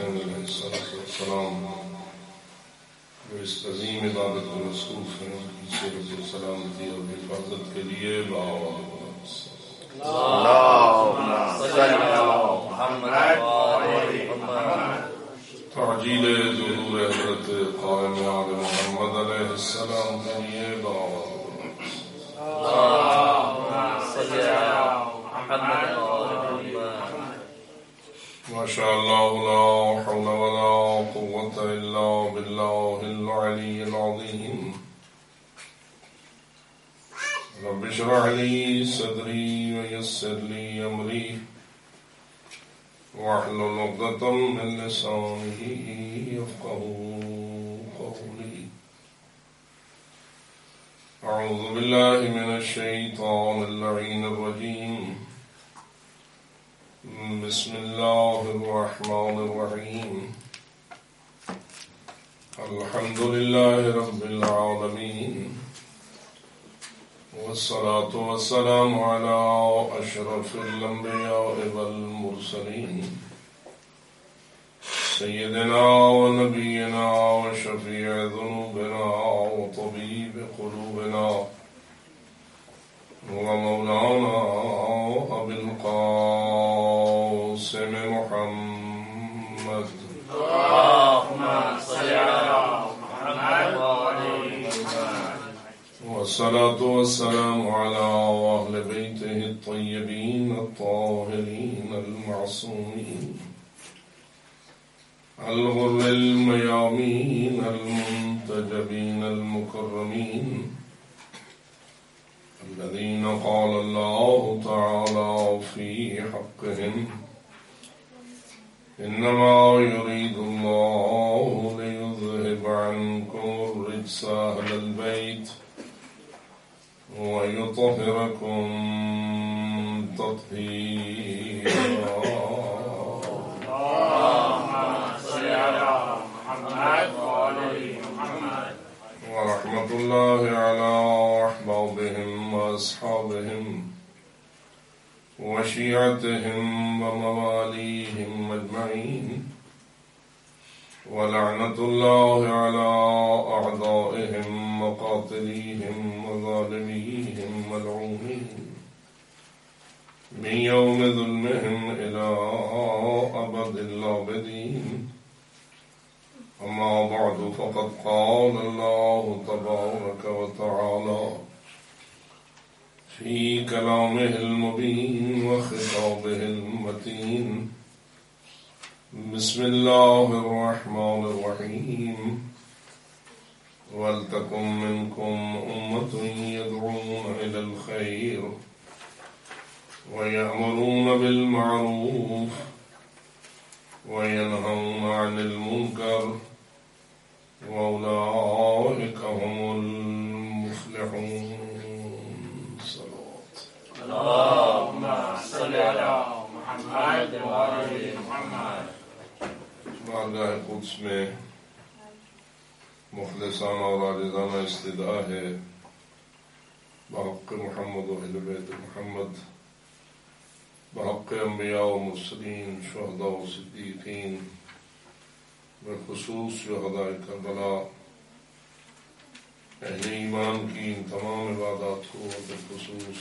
حسین علیہ السلام جو اس عظیم عبادت میں مصروف ہیں ان کی صحت و سلامتی اور حفاظت کے لیے تعجیل ظہور حضرت قائم آل محمد علیہ السلام کے لیے ما شاء الله لا حول ولا قوة إلا بالله العلي العظيم رب اشرح لي صدري ويسر لي أمري واحلل عقدة من لساني يفقهوا قولي أعوذ بالله من الشيطان اللعين الرجيم بسم الله الرحمن الرحيم الحمد لله رب العالمين والصلاة والسلام على أشرف الأنبياء والمرسلين سيدنا ونبينا وشفيع ذنوبنا وطبيب قلوبنا ومولانا أبي القاسم محمد اللهم صل على محمد والصلاة والسلام على أهل بيته الطيبين الطاهرين المعصومين الغر الميامين المنتجبين المكرمين الذين قال الله تعالى في حقهم إنما يريد الله ليذهب عنكم الرجس أهل البيت ويطهركم تطهيرا اللهم صل على محمد وآل محمد ورحمة الله على أحبابهم وأصحابهم وشيعتهم ومواليهم أجمعين ولعنة الله على أعدائهم وقاتليهم وظالميهم ملعونين من يوم ظلمهم إلى أبد الآبدين أما بعد فقد قال الله تبارك وتعالى في كلامه المبين وخطابه المتين بسم الله الرحمن الرحيم ولتكن منكم أمة يدعون إلى الخير ويأمرون بالمعروف وينهون عن المنكر وأولئك هم المفلحون اللهم صل على محمد وآل محمد بارگاہ قدس میں مخلصانہ اور عاجزانہ استدعا ہے بحق محمد و اہل بیت محمد بحق انبیاء و مرسلین شہداء و صدیقین بالخصوص شہداء کربلا اہل ایمان کی ان تمام عبادات کو بالخصوص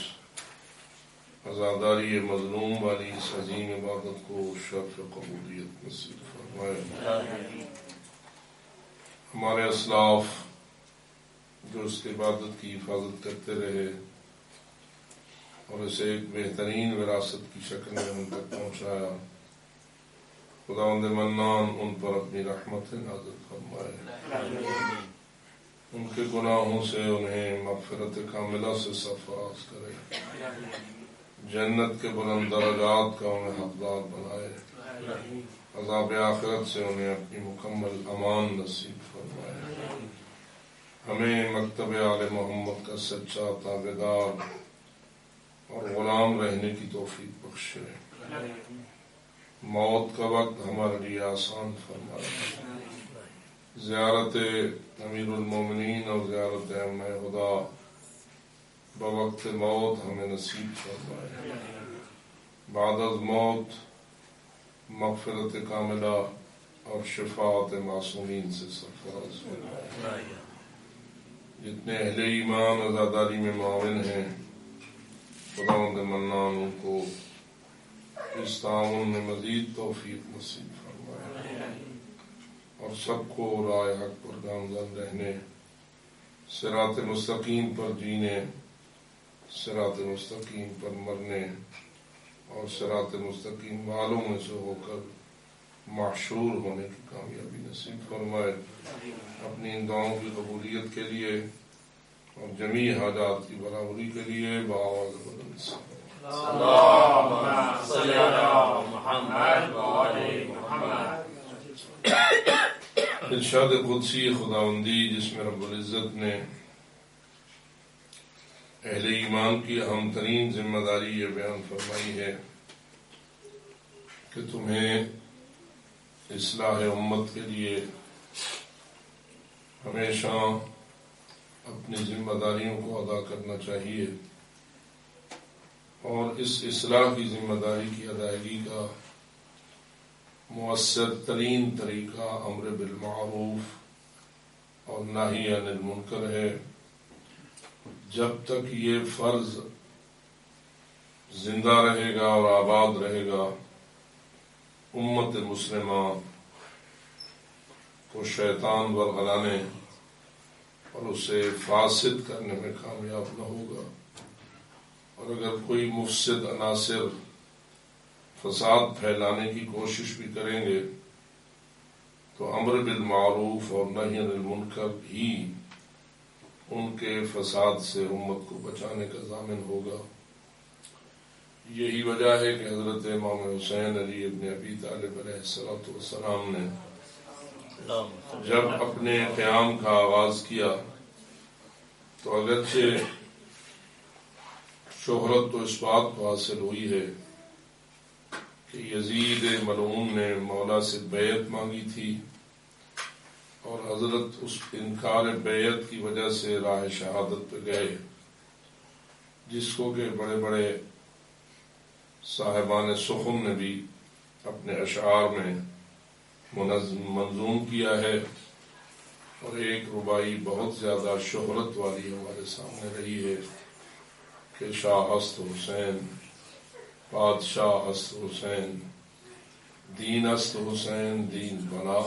عزاداری مظلوم والی اس عظیم عبادت کو شرف قبولیت نصیب فرمائے. ہمارے اسلاف جو اس کی عبادت کی حفاظت کرتے رہے اور اسے ایک بہترین وراثت کی شکل میں ہم تک پہنچایا، خداوند منان ان پر اپنی رحمت نازل فرمائے، ان کے گناہوں سے انہیں مغفرت کاملہ سے سرفراز کرے، جنت کے بلند درجات کا انہیں حقدار بنائے، عذاب آخرت سے انہیں اپنی مکمل امان نصیب فرمائے. ہمیں مکتب آل محمد کا سچا تابعدار اور غلام رہنے کی توفیق بخشے، موت کا وقت ہمارے لیے آسان فرمائے، زیارت امیر المومنین اور زیارت ائمہ خدا بوقت موت ہمیں نصیب فرمائے، بعد از موت مغفرت کاملہ اور شفاعت معصومین سے سرفراز فرمائے۔ جتنے اہل ایمان عزاداری میں معاون ہیں خداوند منان ان کو اس تعاون میں مزید توفیق نصیب فرمائے اور سب کو راہ حق پر گامزن رہنے، صراط مستقیم پر جینے، صراط مستقیم پر مرنے اور صراط مستقیم والوں میں سے ہو کر محشور ہونے کی کامیابی نصیب فرمائے۔ اپنی ان دعاؤں کی قبولیت کے لیے اور جمیع حاجات کی برابری کے لیے بآواز بلند سے اللہم صلی علی محمد وآل محمد۔ ارشاد قدسی خداوندی جس میں رب العزت نے اہل ایمان کی اہم ترین ذمہ داری یہ بیان فرمائی ہے کہ تمہیں اصلاح امت کے لیے ہمیشہ اپنی ذمہ داریوں کو ادا کرنا چاہیے، اور اس اصلاح کی ذمہ داری کی ادائیگی کا مؤثر ترین طریقہ امر بالمعروف اور نہی عن المنکر ہے۔ جب تک یہ فرض زندہ رہے گا اور آباد رہے گا، امت مسلمہ کو شیطان ورغلانے اور اسے فاسد کرنے میں کامیاب نہ ہوگا، اور اگر کوئی مفسد عناصر فساد پھیلانے کی کوشش بھی کریں گے تو امر بالمعروف اور نہی عن المنکر ہی ان کے فساد سے امت کو بچانے کا ضامن ہوگا۔ یہی وجہ ہے کہ حضرت امام حسین علی ابن ابی طالب علیہ السلام نے جب اپنے قیام کا آغاز کیا تو اگرچہ شہرت تو اس بات کو حاصل ہوئی ہے کہ یزید ملعون نے مولا سے بیعت مانگی تھی اور حضرت اس انکار بیعت کی وجہ سے راہ شہادت پہ گئے، جس کو کہ بڑے بڑے صاحبان سخن نے بھی اپنے اشعار میں منظوم کیا ہے، اور ایک ربائی بہت زیادہ شہرت والی ہمارے سامنے رہی ہے کہ شاہ است حسین، بادشاہ است حسین، دین است حسین، دین بنا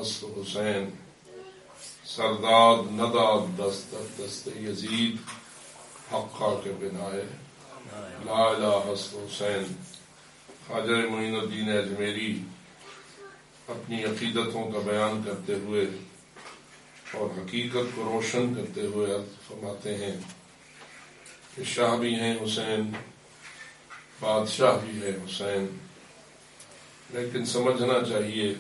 است حسین، سرداد نداد دست دست یزید، حقا کے بنائے لا الہ است حسین۔ خواجہ معین الدین اجمیری اپنی عقیدتوں کا بیان کرتے ہوئے اور حقیقت کو روشن کرتے ہوئے فرماتے ہیں کہ شاہ بھی ہیں حسین، بادشاہ بھی ہے حسین، لیکن سمجھنا چاہیے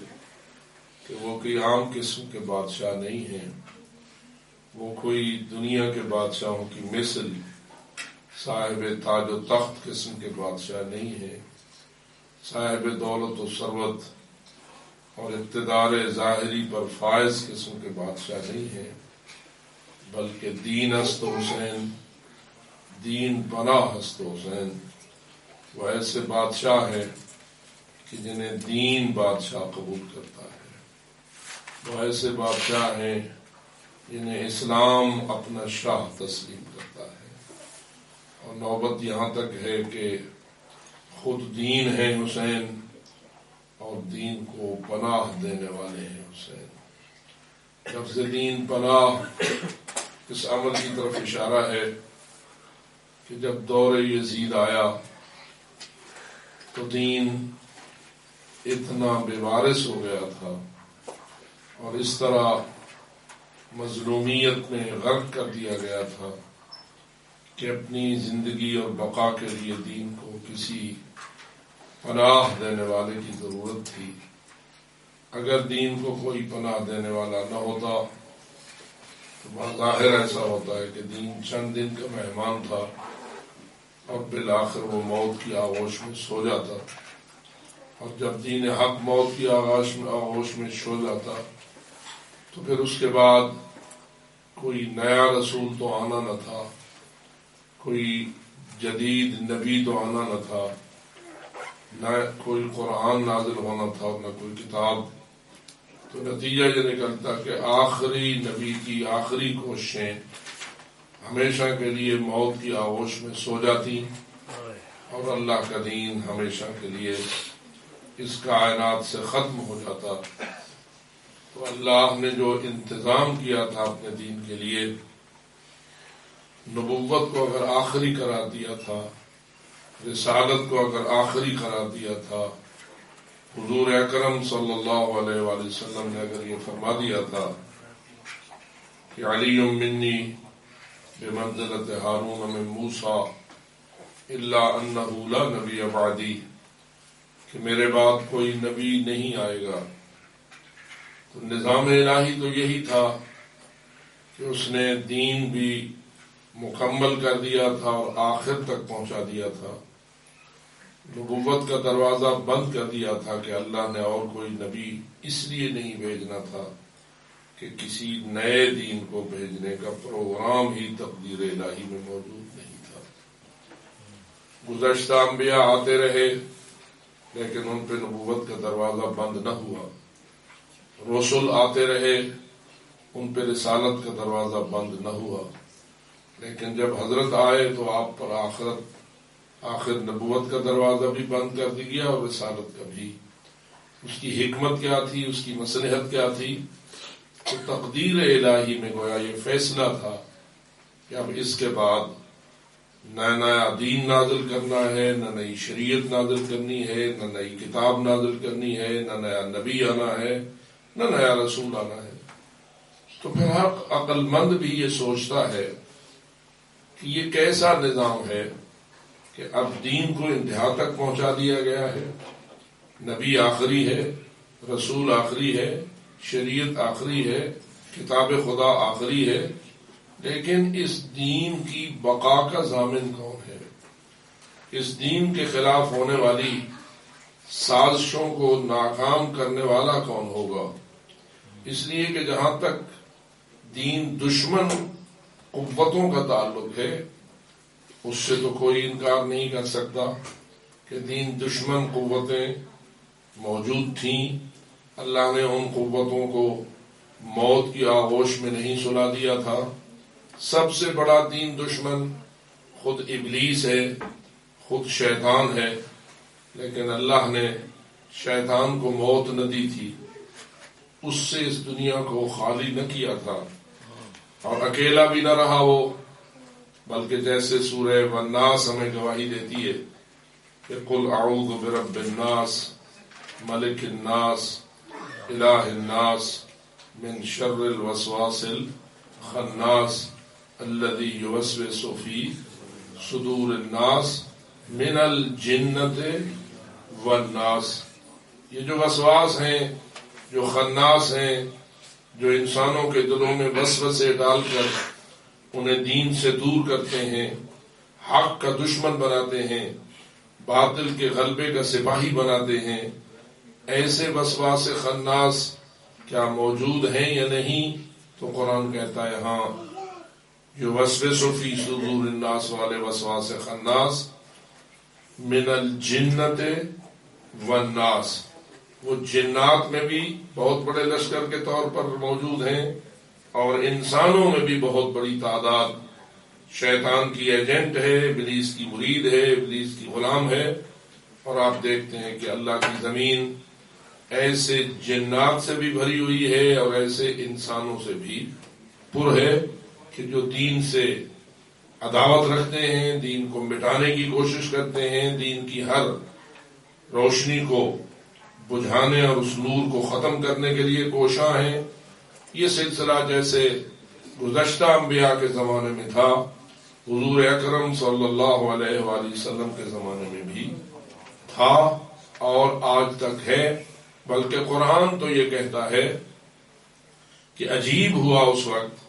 کہ وہ کوئی عام قسم کے بادشاہ نہیں ہیں، وہ کوئی دنیا کے بادشاہوں کی مثل صاحب تاج و تخت قسم کے بادشاہ نہیں ہیں، صاحب دولت و ثروت اور اقتدار ظاہری پر فائز قسم کے بادشاہ نہیں ہیں، بلکہ دین است حسین، دین پناہ است حسین۔ وہ ایسے بادشاہ ہیں کہ جنہیں دین بادشاہ قبول کرتا ہے، وہ ایسے بادشاہ ہیں جنہیں اسلام اپنا شاہ تسلیم کرتا ہے، اور نوبت یہاں تک ہے کہ خود دین ہے حسین اور دین کو پناہ دینے والے ہیں حسین۔ لفظ دین پناہ اس عمل کی طرف اشارہ ہے کہ جب دور یزید آیا تو دین اتنا بے وارث ہو گیا تھا اور اس طرح مظلومیت میں غرق کر دیا گیا تھا کہ اپنی زندگی اور بقا کے لیے دین کو کسی پناہ دینے والے کی ضرورت تھی۔ اگر دین کو کوئی پناہ دینے والا نہ ہوتا تو بظاہر ایسا ہوتا ہے کہ دین چند دن کا مہمان تھا اور بالآخر وہ موت کی آغوش میں سو جاتا، اور جب دین حق موت کی آغوش میں سو جاتا تو پھر اس کے بعد کوئی نیا رسول تو آنا نہ تھا، کوئی جدید نبی تو آنا نہ تھا، نہ کوئی قرآن نازل ہونا تھا اور نہ کوئی کتاب، تو نتیجہ یہ نکلتا کہ آخری نبی کی آخری کوششیں ہمیشہ کے لیے موت کی آغوش میں سو جاتی اور اللہ کا دین ہمیشہ کے لیے اس کائنات سے ختم ہو جاتا۔ تو اللہ نے جو انتظام کیا تھا اپنے دین کے لیے، نبوت کو اگر آخری قرار دیا تھا، رسالت کو اگر آخری قرار دیا تھا، حضور اکرم صلی اللہ علیہ وآلہ وسلم نے اگر یہ فرما دیا تھا کہ علی منی بمنزلۃ ہارون من موسیٰ الا انہ لا نبی بعدی، کہ میرے بعد کوئی نبی نہیں آئے گا، تو نظام الہی تو یہی تھا کہ اس نے دین بھی مکمل کر دیا تھا اور آخر تک پہنچا دیا تھا، نبوت کا دروازہ بند کر دیا تھا کہ اللہ نے اور کوئی نبی اس لیے نہیں بھیجنا تھا کہ کسی نئے دین کو بھیجنے کا پروگرام ہی تقدیر الہی میں موجود نہیں تھا۔ گزشتہ انبیاء آتے رہے لیکن ان پہ نبوت کا دروازہ بند نہ ہوا، رسول آتے رہے ان پہ رسالت کا دروازہ بند نہ ہوا، لیکن جب حضرت آئے تو آپ پر آخر نبوت کا دروازہ بھی بند کر دیا اور رسالت کا بھی۔ اس کی حکمت کیا تھی، اس کی مصلحت کیا تھی؟ تو تقدیر الہی میں گویا یہ فیصلہ تھا کہ اب اس کے بعد نہ نیا دین نازل کرنا ہے، نہ نئی شریعت نازل کرنی ہے، نہ نئی کتاب نازل کرنی ہے، نہ نیا نبی آنا ہے، نہ نیا رسول آنا ہے۔ تو پھر ہر عقل مند بھی یہ سوچتا ہے کہ یہ کیسا نظام ہے کہ اب دین کو انتہا تک پہنچا دیا گیا ہے، نبی آخری ہے، رسول آخری ہے، شریعت آخری ہے، کتاب خدا آخری ہے، لیکن اس دین کی بقا کا ضامن کون ہے؟ اس دین کے خلاف ہونے والی سازشوں کو ناکام کرنے والا کون ہوگا؟ اس لیے کہ جہاں تک دین دشمن قوتوں کا تعلق ہے، اس سے تو کوئی انکار نہیں کر سکتا کہ دین دشمن قوتیں موجود تھیں، اللہ نے ان قوتوں کو موت کی آغوش میں نہیں سلا دیا تھا۔ سب سے بڑا دین دشمن خود ابلیس ہے، خود شیطان ہے، لیکن اللہ نے شیطان کو موت نہ دی تھی، اس سے اس دنیا کو خالی نہ کیا تھا، اور اکیلا بھی نہ رہا وہ، بلکہ جیسے سورہ والناس ہمیں گواہی دیتی ہے کہ قل اعوذ برب الناس ملک الناس الہ الناس من شر الوسواس الخناس الذی یوسوس فی صدور الناس من الجنۃ والناس۔ یہ جو وسواس ہیں، جو خناس ہیں، جو انسانوں کے دلوں میں وسوسے ڈال کر انہیں دین سے دور کرتے ہیں، حق کا دشمن بناتے ہیں، باطل کے غلبے کا سپاہی بناتے ہیں، ایسے وسواس خناس کیا موجود ہیں یا نہیں؟ تو قرآن کہتا ہے ہاں، جو وسوس فی صدور الناس والے وسواس خناس من الجنۃ والناس، وہ جنات میں بھی بہت بڑے لشکر کے طور پر موجود ہیں اور انسانوں میں بھی بہت بڑی تعداد شیطان کی ایجنٹ ہے، ابلیس کی مرید ہے، ابلیس کی غلام ہے۔ اور آپ دیکھتے ہیں کہ اللہ کی زمین ایسے جنات سے بھی بھری ہوئی ہے اور ایسے انسانوں سے بھی پر ہے کہ جو دین سے عداوت رکھتے ہیں، دین کو مٹانے کی کوشش کرتے ہیں، دین کی ہر روشنی کو بجھانے اور اس نور کو ختم کرنے کے لیے کوشاں ہیں۔ یہ سلسلہ جیسے گزشتہ انبیاء کے زمانے میں تھا، حضور اکرم صلی اللہ علیہ وآلہ وسلم کے زمانے میں بھی تھا اور آج تک ہے، بلکہ قرآن تو یہ کہتا ہے کہ عجیب ہوا اس وقت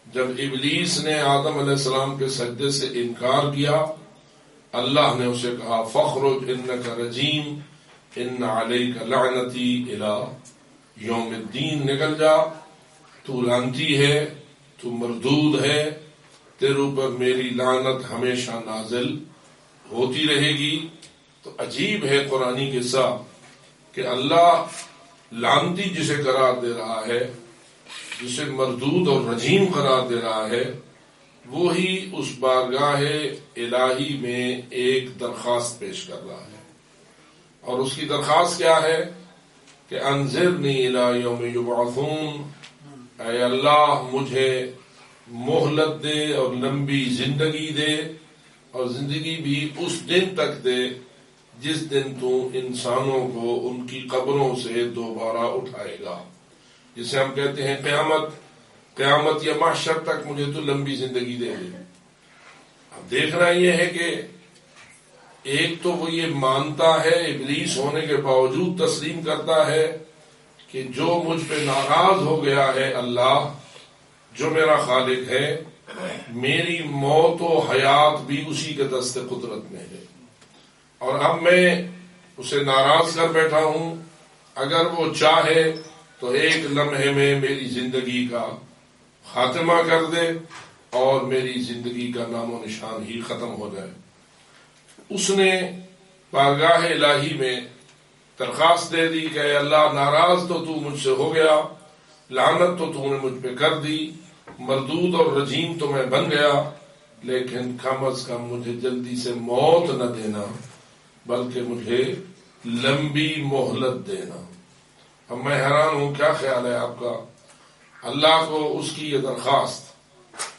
جب ابلیس نے آدم علیہ السلام کے سجدے سے انکار کیا، اللہ نے اسے کہا فخرج انک رجیم ان علیک لعنتی الی یوم الدین، نکل جا، تو لعنتی ہے، تو مردود ہے، تیرے اوپر میری لعنت ہمیشہ نازل ہوتی رہے گی۔ تو عجیب ہے قرآنی قصہ کہ اللہ لعنتی جسے قرار دے رہا ہے، جسے مردود اور رجیم قرار دے رہا ہے، وہی اس بارگاہ الہی میں ایک درخواست پیش کر رہا ہے، اور اس کی درخواست کیا ہے کہ انذرنی الی یوم یبعثون، اے اللہ مجھے مہلت دے اور لمبی زندگی دے، اور زندگی بھی اس دن تک دے جس دن تو انسانوں کو ان کی قبروں سے دوبارہ اٹھائے گا، جسے ہم کہتے ہیں قیامت یا محشر تک مجھے تو لمبی زندگی دے دے۔ اب دیکھنا یہ ہے کہ ایک تو وہ یہ مانتا ہے، ابلیس ہونے کے باوجود تسلیم کرتا ہے کہ جو مجھ پہ ناراض ہو گیا ہے اللہ، جو میرا خالق ہے، میری موت و حیات بھی اسی کے دست قدرت میں ہے، اور اب میں اسے ناراض کر بیٹھا ہوں۔ اگر وہ چاہے تو ایک لمحے میں میری زندگی کا خاتمہ کر دے اور میری زندگی کا نام و نشان ہی ختم ہو جائے۔ اس نے بارگاہ الہی میں درخواست دے دی کہ اے اللہ، ناراض تو تو مجھ سے ہو گیا، لعنت تو تو نے مجھ پہ کر دی، مردود اور رجیم تو میں بن گیا، لیکن کم از کم مجھے جلدی سے موت نہ دینا، بلکہ مجھے لمبی مہلت دینا۔ اب میں حیران ہوں، کیا خیال ہے آپ کا؟ اللہ کو اس کی یہ درخواست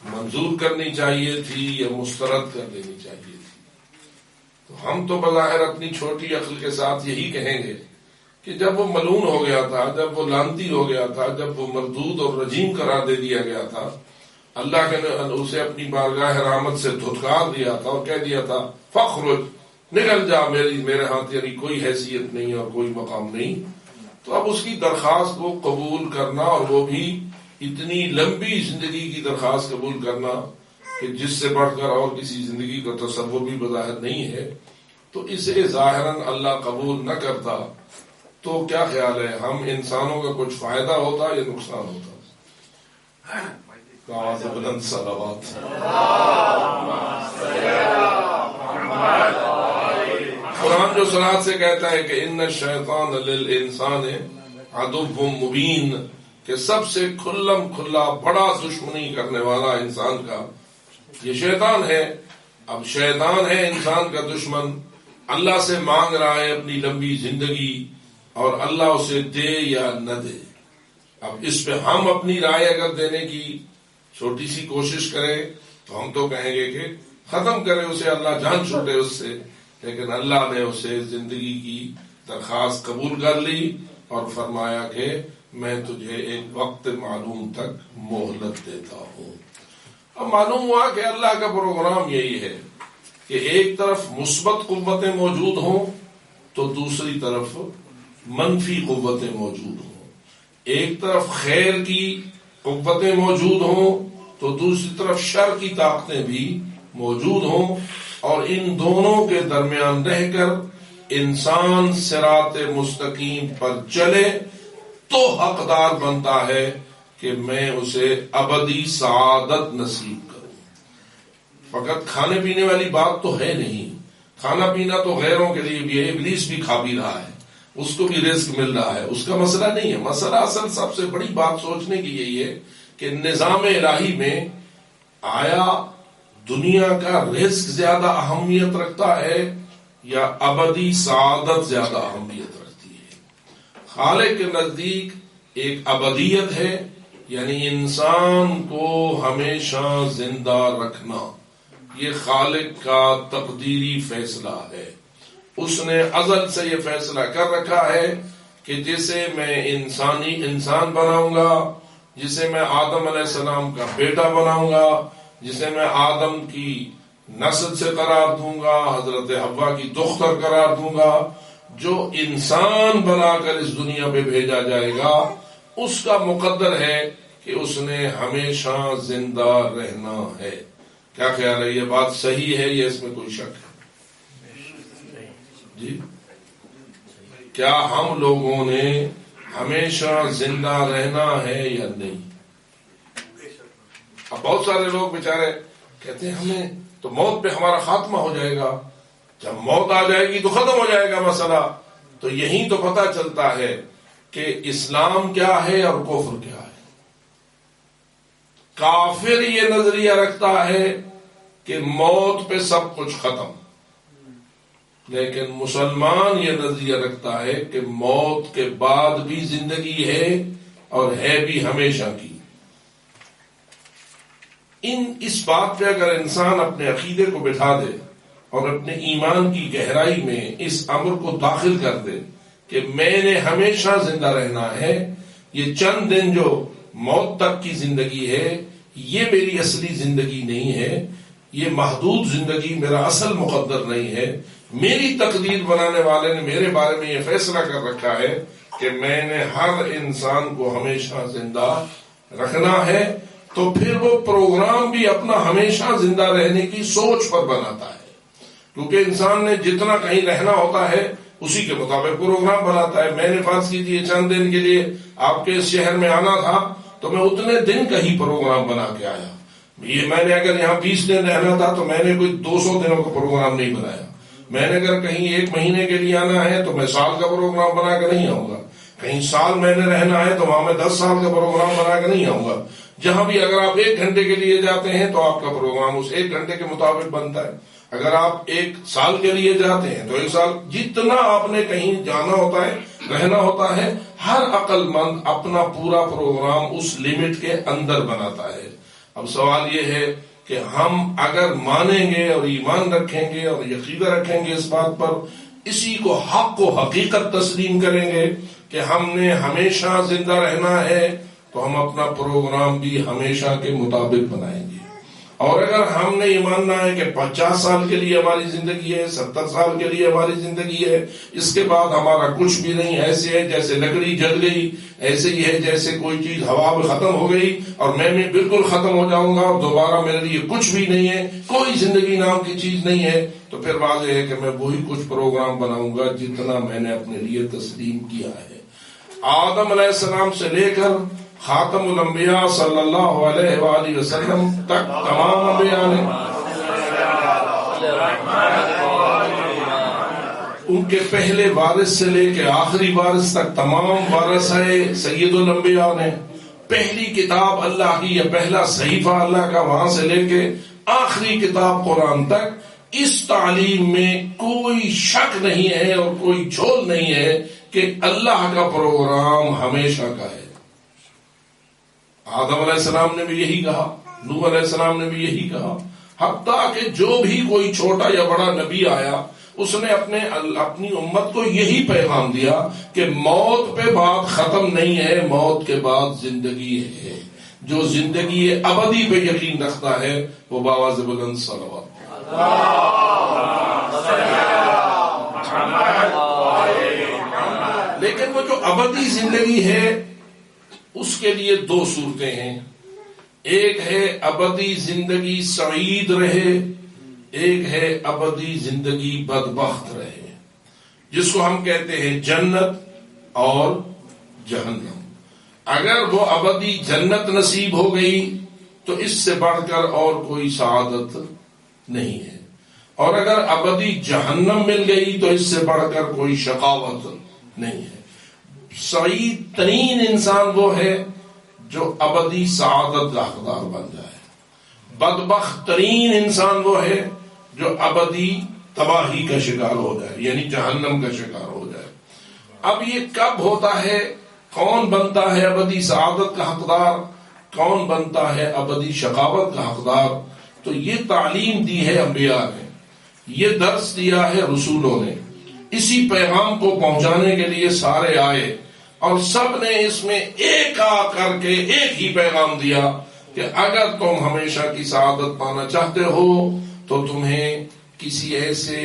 منظور کرنی چاہیے تھی یا مسترد کر دینی چاہیے تھی؟ تو ہم تو بظاہر اپنی چھوٹی عقل کے ساتھ یہی کہیں گے کہ جب وہ ملعون ہو گیا تھا، جب وہ لعنتی ہو گیا تھا، جب وہ مردود اور رجیم قرار دے دیا گیا تھا، اللہ نے اسے اپنی بارگاہ رحمت سے دھتکار دیا تھا اور کہہ دیا تھا فخرج، نکل جا، میرے ہاتھ یعنی کوئی حیثیت نہیں اور کوئی مقام نہیں۔ تو اب اس کی درخواست کو قبول کرنا، اور وہ بھی اتنی لمبی زندگی کی درخواست قبول کرنا کہ جس سے بڑھ کر اور کسی زندگی کا تصور بھی بظاہر نہیں ہے، تو اسے ظاہراً اللہ قبول نہ کرتا تو کیا خیال ہے، ہم انسانوں کا کچھ فائدہ ہوتا یا نقصان ہوتا؟ بلند صلوات۔ قرآن جو صراحت سے کہتا ہے کہ ان الشیطان للانسان عدو مبین، کہ سب سے کھلم کھلا بڑا دشمنی کرنے والا انسان کا یہ شیطان ہے۔ اب شیطان ہے انسان کا دشمن، اللہ سے مانگ رہا ہے اپنی لمبی زندگی، اور اللہ اسے دے یا نہ دے۔ اب اس پہ ہم اپنی رائے اگر دینے کی چھوٹی سی کوشش کریں تو ہم تو کہیں گے کہ ختم کرے اسے، اللہ جان چھوٹے اس سے، لیکن اللہ نے اسے زندگی کی درخواست قبول کر لی اور فرمایا کہ میں تجھے ایک وقت معلوم تک مہلت دیتا ہوں۔ اب معلوم ہوا کہ اللہ کا پروگرام یہی ہے کہ ایک طرف مثبت قوتیں موجود ہوں تو دوسری طرف منفی قوتیں موجود ہوں، ایک طرف خیر کی قوتیں موجود ہوں تو دوسری طرف شر کی طاقتیں بھی موجود ہوں، اور ان دونوں کے درمیان رہ کر انسان صراط مستقیم پر چلے تو حقدار بنتا ہے کہ میں اسے ابدی سعادت نصیب کروں۔ فقط کھانے پینے والی بات تو ہے نہیں، کھانا پینا تو غیروں کے لیے بھی ہے، ابلیس بھی کھا بھی رہا ہے، اس کو بھی رزق مل رہا ہے، اس کا مسئلہ نہیں ہے۔ مسئلہ اصل سب سے بڑی بات سوچنے کی یہی ہے کہ نظام الہی میں آیا دنیا کا رزق زیادہ اہمیت رکھتا ہے یا ابدی سعادت زیادہ اہمیت رکھتی ہے؟ خالق کے نزدیک ایک ابدیت ہے، یعنی انسان کو ہمیشہ زندہ رکھنا، یہ خالق کا تقدیری فیصلہ ہے۔ اس نے ازل سے یہ فیصلہ کر رکھا ہے کہ جسے میں انسان بناؤں گا، جسے میں آدم علیہ السلام کا بیٹا بناؤں گا، جسے میں آدم کی نسل سے قرار دوں گا، حضرت حوا کی دختر قرار دوں گا، جو انسان بنا کر اس دنیا پہ بھیجا جائے گا، اس کا مقدر ہے کہ اس نے ہمیشہ زندہ رہنا ہے۔ کیا خیال ہے، یہ بات صحیح ہے یا اس میں کوئی شک ہے؟ جی، کیا ہم لوگوں نے ہمیشہ زندہ رہنا ہے یا نہیں؟ اب بہت سارے لوگ بیچارے کہتے ہیں ہمیں تو موت پہ ہمارا خاتمہ ہو جائے گا، جب موت آ جائے گی تو ختم ہو جائے گا مسئلہ. تو یہی تو پتہ چلتا ہے کہ اسلام کیا ہے اور کفر کیا ہے. کافر یہ نظریہ رکھتا ہے کہ موت پہ سب کچھ ختم، لیکن مسلمان یہ نظریہ رکھتا ہے کہ موت کے بعد بھی زندگی ہے اور ہے بھی ہمیشہ کی. اس بات پہ اگر انسان اپنے عقیدے کو بٹھا دے اور اپنے ایمان کی گہرائی میں اس امر کو داخل کر دے کہ میں نے ہمیشہ زندہ رہنا ہے، یہ چند دن جو موت تک کی زندگی ہے یہ میری اصلی زندگی نہیں ہے، یہ محدود زندگی میرا اصل مقدر نہیں ہے، میری تقدیر بنانے والے نے میرے بارے میں یہ فیصلہ کر رکھا ہے کہ میں نے ہر انسان کو ہمیشہ زندہ رکھنا ہے، تو پھر وہ پروگرام بھی اپنا ہمیشہ زندہ رہنے کی سوچ پر بناتا ہے. کیونکہ انسان نے جتنا کہیں رہنا ہوتا ہے اسی کے مطابق پروگرام بناتا ہے. میں نے فرض کیجیے چند دن کے لیے آپ کے اس شہر میں آنا تھا تو میں اتنے دن کا ہی پروگرام بنا کے آیا. یہ میں نے اگر یہاں 20 دن رہنا تھا تو میں نے کوئی 200 دنوں کا پروگرام نہیں بنایا. میں نے اگر کہیں 1 مہینے کے لیے آنا ہے تو میں سال کا پروگرام بنا کے نہیں آؤں گا. کہیں سال میں نے رہنا ہے تو وہاں میں 10 سال کا پروگرام بنا کے نہیں آؤں گا. جہاں بھی اگر آپ 1 گھنٹے کے لیے جاتے ہیں تو آپ کا پروگرام اس 1 گھنٹے کے مطابق بنتا ہے. اگر آپ 1 سال کے لیے جاتے ہیں تو 1 سال. جتنا آپ نے کہیں جانا ہوتا ہے رہنا ہوتا ہے ہر عقل مند اپنا پورا پروگرام اس لمٹ کے اندر بناتا ہے. اب سوال یہ ہے کہ ہم اگر مانیں گے اور ایمان رکھیں گے اور یقین رکھیں گے اس بات پر، اسی کو حق و حقیقت تسلیم کریں گے کہ ہم نے ہمیشہ زندہ رہنا ہے، تو ہم اپنا پروگرام بھی ہمیشہ کے مطابق بنائیں گے. اور اگر ہم نے یہ ماننا ہے کہ 50 سال کے لیے ہماری زندگی ہے، 70 سال کے لیے ہماری زندگی ہے، اس کے بعد ہمارا کچھ بھی نہیں، ایسے ہے جیسے لکڑی جل گئی، ایسے ہی ہے جیسے کوئی چیز ہوا میں ختم ہو گئی اور میں بالکل ختم ہو جاؤں گا اور دوبارہ میرے لیے کچھ بھی نہیں ہے، کوئی زندگی نام کی چیز نہیں ہے، تو پھر واضح ہے کہ میں وہی کچھ پروگرام بناؤں گا جتنا میں نے اپنے لیے تسلیم کیا ہے. آدم علیہ السلام سے لے کر خاتم الانبیاء صلی اللہ علیہ وآلہ وسلم تک تمام انبیاء نے، ان کے پہلے وارث سے لے کے آخری وارث تک تمام وارث ہے سید الانبیاء نے. پہلی کتاب اللہ کی یا پہلا صحیفہ اللہ کا وہاں سے لے کے آخری کتاب قرآن تک، اس تعلیم میں کوئی شک نہیں ہے اور کوئی جھول نہیں ہے کہ اللہ کا پروگرام ہمیشہ کا ہے. آدم علیہ السلام نے بھی یہی کہا، نوح علیہ السلام نے بھی یہی کہا، حتیٰ کہ جو بھی کوئی چھوٹا یا بڑا نبی آیا اس نے اپنی امت کو یہی پیغام دیا کہ موت پہ بات ختم نہیں ہے، موت کے بعد زندگی ہے. جو زندگی ابدی پہ یقین رکھتا ہے وہ باواز بلند صلوات. لیکن وہ جو ابدی زندگی ہے اس کے لیے 2 صورتیں ہیں. ایک ہے ابدی زندگی سعید رہے، ایک ہے ابدی زندگی بدبخت رہے، جس کو ہم کہتے ہیں جنت اور جہنم. اگر وہ ابدی جنت نصیب ہو گئی تو اس سے بڑھ کر اور کوئی سعادت نہیں ہے، اور اگر ابدی جہنم مل گئی تو اس سے بڑھ کر کوئی شقاوت نہیں ہے. سعید ترین انسان وہ ہے جو ابدی سعادت کا حقدار بن جائے. بدبخت ترین انسان وہ ہے جو ابدی تباہی کا شکار ہو جائے، یعنی جہنم کا شکار ہو جائے. اب یہ کب ہوتا ہے؟ کون بنتا ہے ابدی سعادت کا حقدار، کون بنتا ہے ابدی شقاوت کا حقدار؟ تو یہ تعلیم دی ہے انبیاء نے، یہ درس دیا ہے رسولوں نے. اسی پیغام کو پہنچانے کے لیے سارے آئے اور سب نے اس میں ایک کر کے ایک ہی پیغام دیا کہ اگر تم ہمیشہ کی سعادت پانا چاہتے ہو تو تمہیں کسی ایسے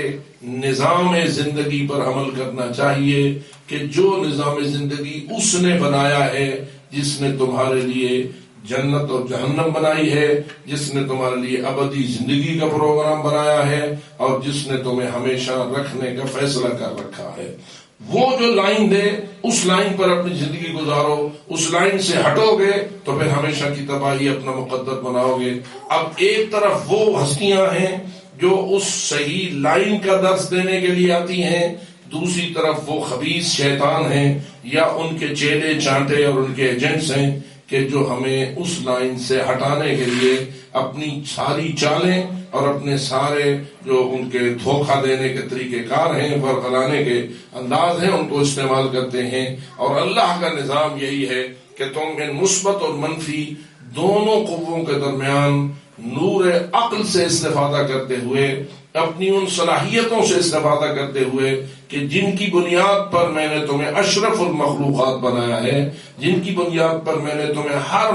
نظام زندگی پر عمل کرنا چاہیے کہ جو نظام زندگی اس نے بنایا ہے، جس نے تمہارے لیے جنت اور جہنم بنائی ہے، جس نے تمہارے لیے ابدی زندگی کا پروگرام بنایا ہے اور جس نے تمہیں ہمیشہ رکھنے کا فیصلہ کر رکھا ہے. وہ جو لائن دے اس لائن پر اپنی زندگی گزارو، اس لائن سے ہٹو گے تو پھر ہمیشہ کی تباہی اپنا مقدر بناؤ گے. اب ایک طرف وہ ہستیاں ہیں جو اس صحیح لائن کا درس دینے کے لیے آتی ہیں، دوسری طرف وہ خبیث شیطان ہیں یا ان کے چیلے چانٹے اور ان کے ایجنٹس ہیں کہ جو ہمیں اس لائن سے ہٹانے کے لیے اپنی ساری چالیں اور اپنے سارے جو ان کے دھوکہ دینے کے طریقہ کار ہیں، ورغلانے کے انداز ہیں، ان کو استعمال کرتے ہیں۔ اور اللہ کا نظام یہی ہے کہ تم ان مثبت اور منفی دونوں قووں کے درمیان نور عقل سے استفادہ کرتے ہوئے، اپنی ان صلاحیتوں سے استفادہ کرتے ہوئے کہ جن کی بنیاد پر میں نے تمہیں اشرف المخلوقات بنایا ہے، جن کی بنیاد پر میں نے تمہیں ہر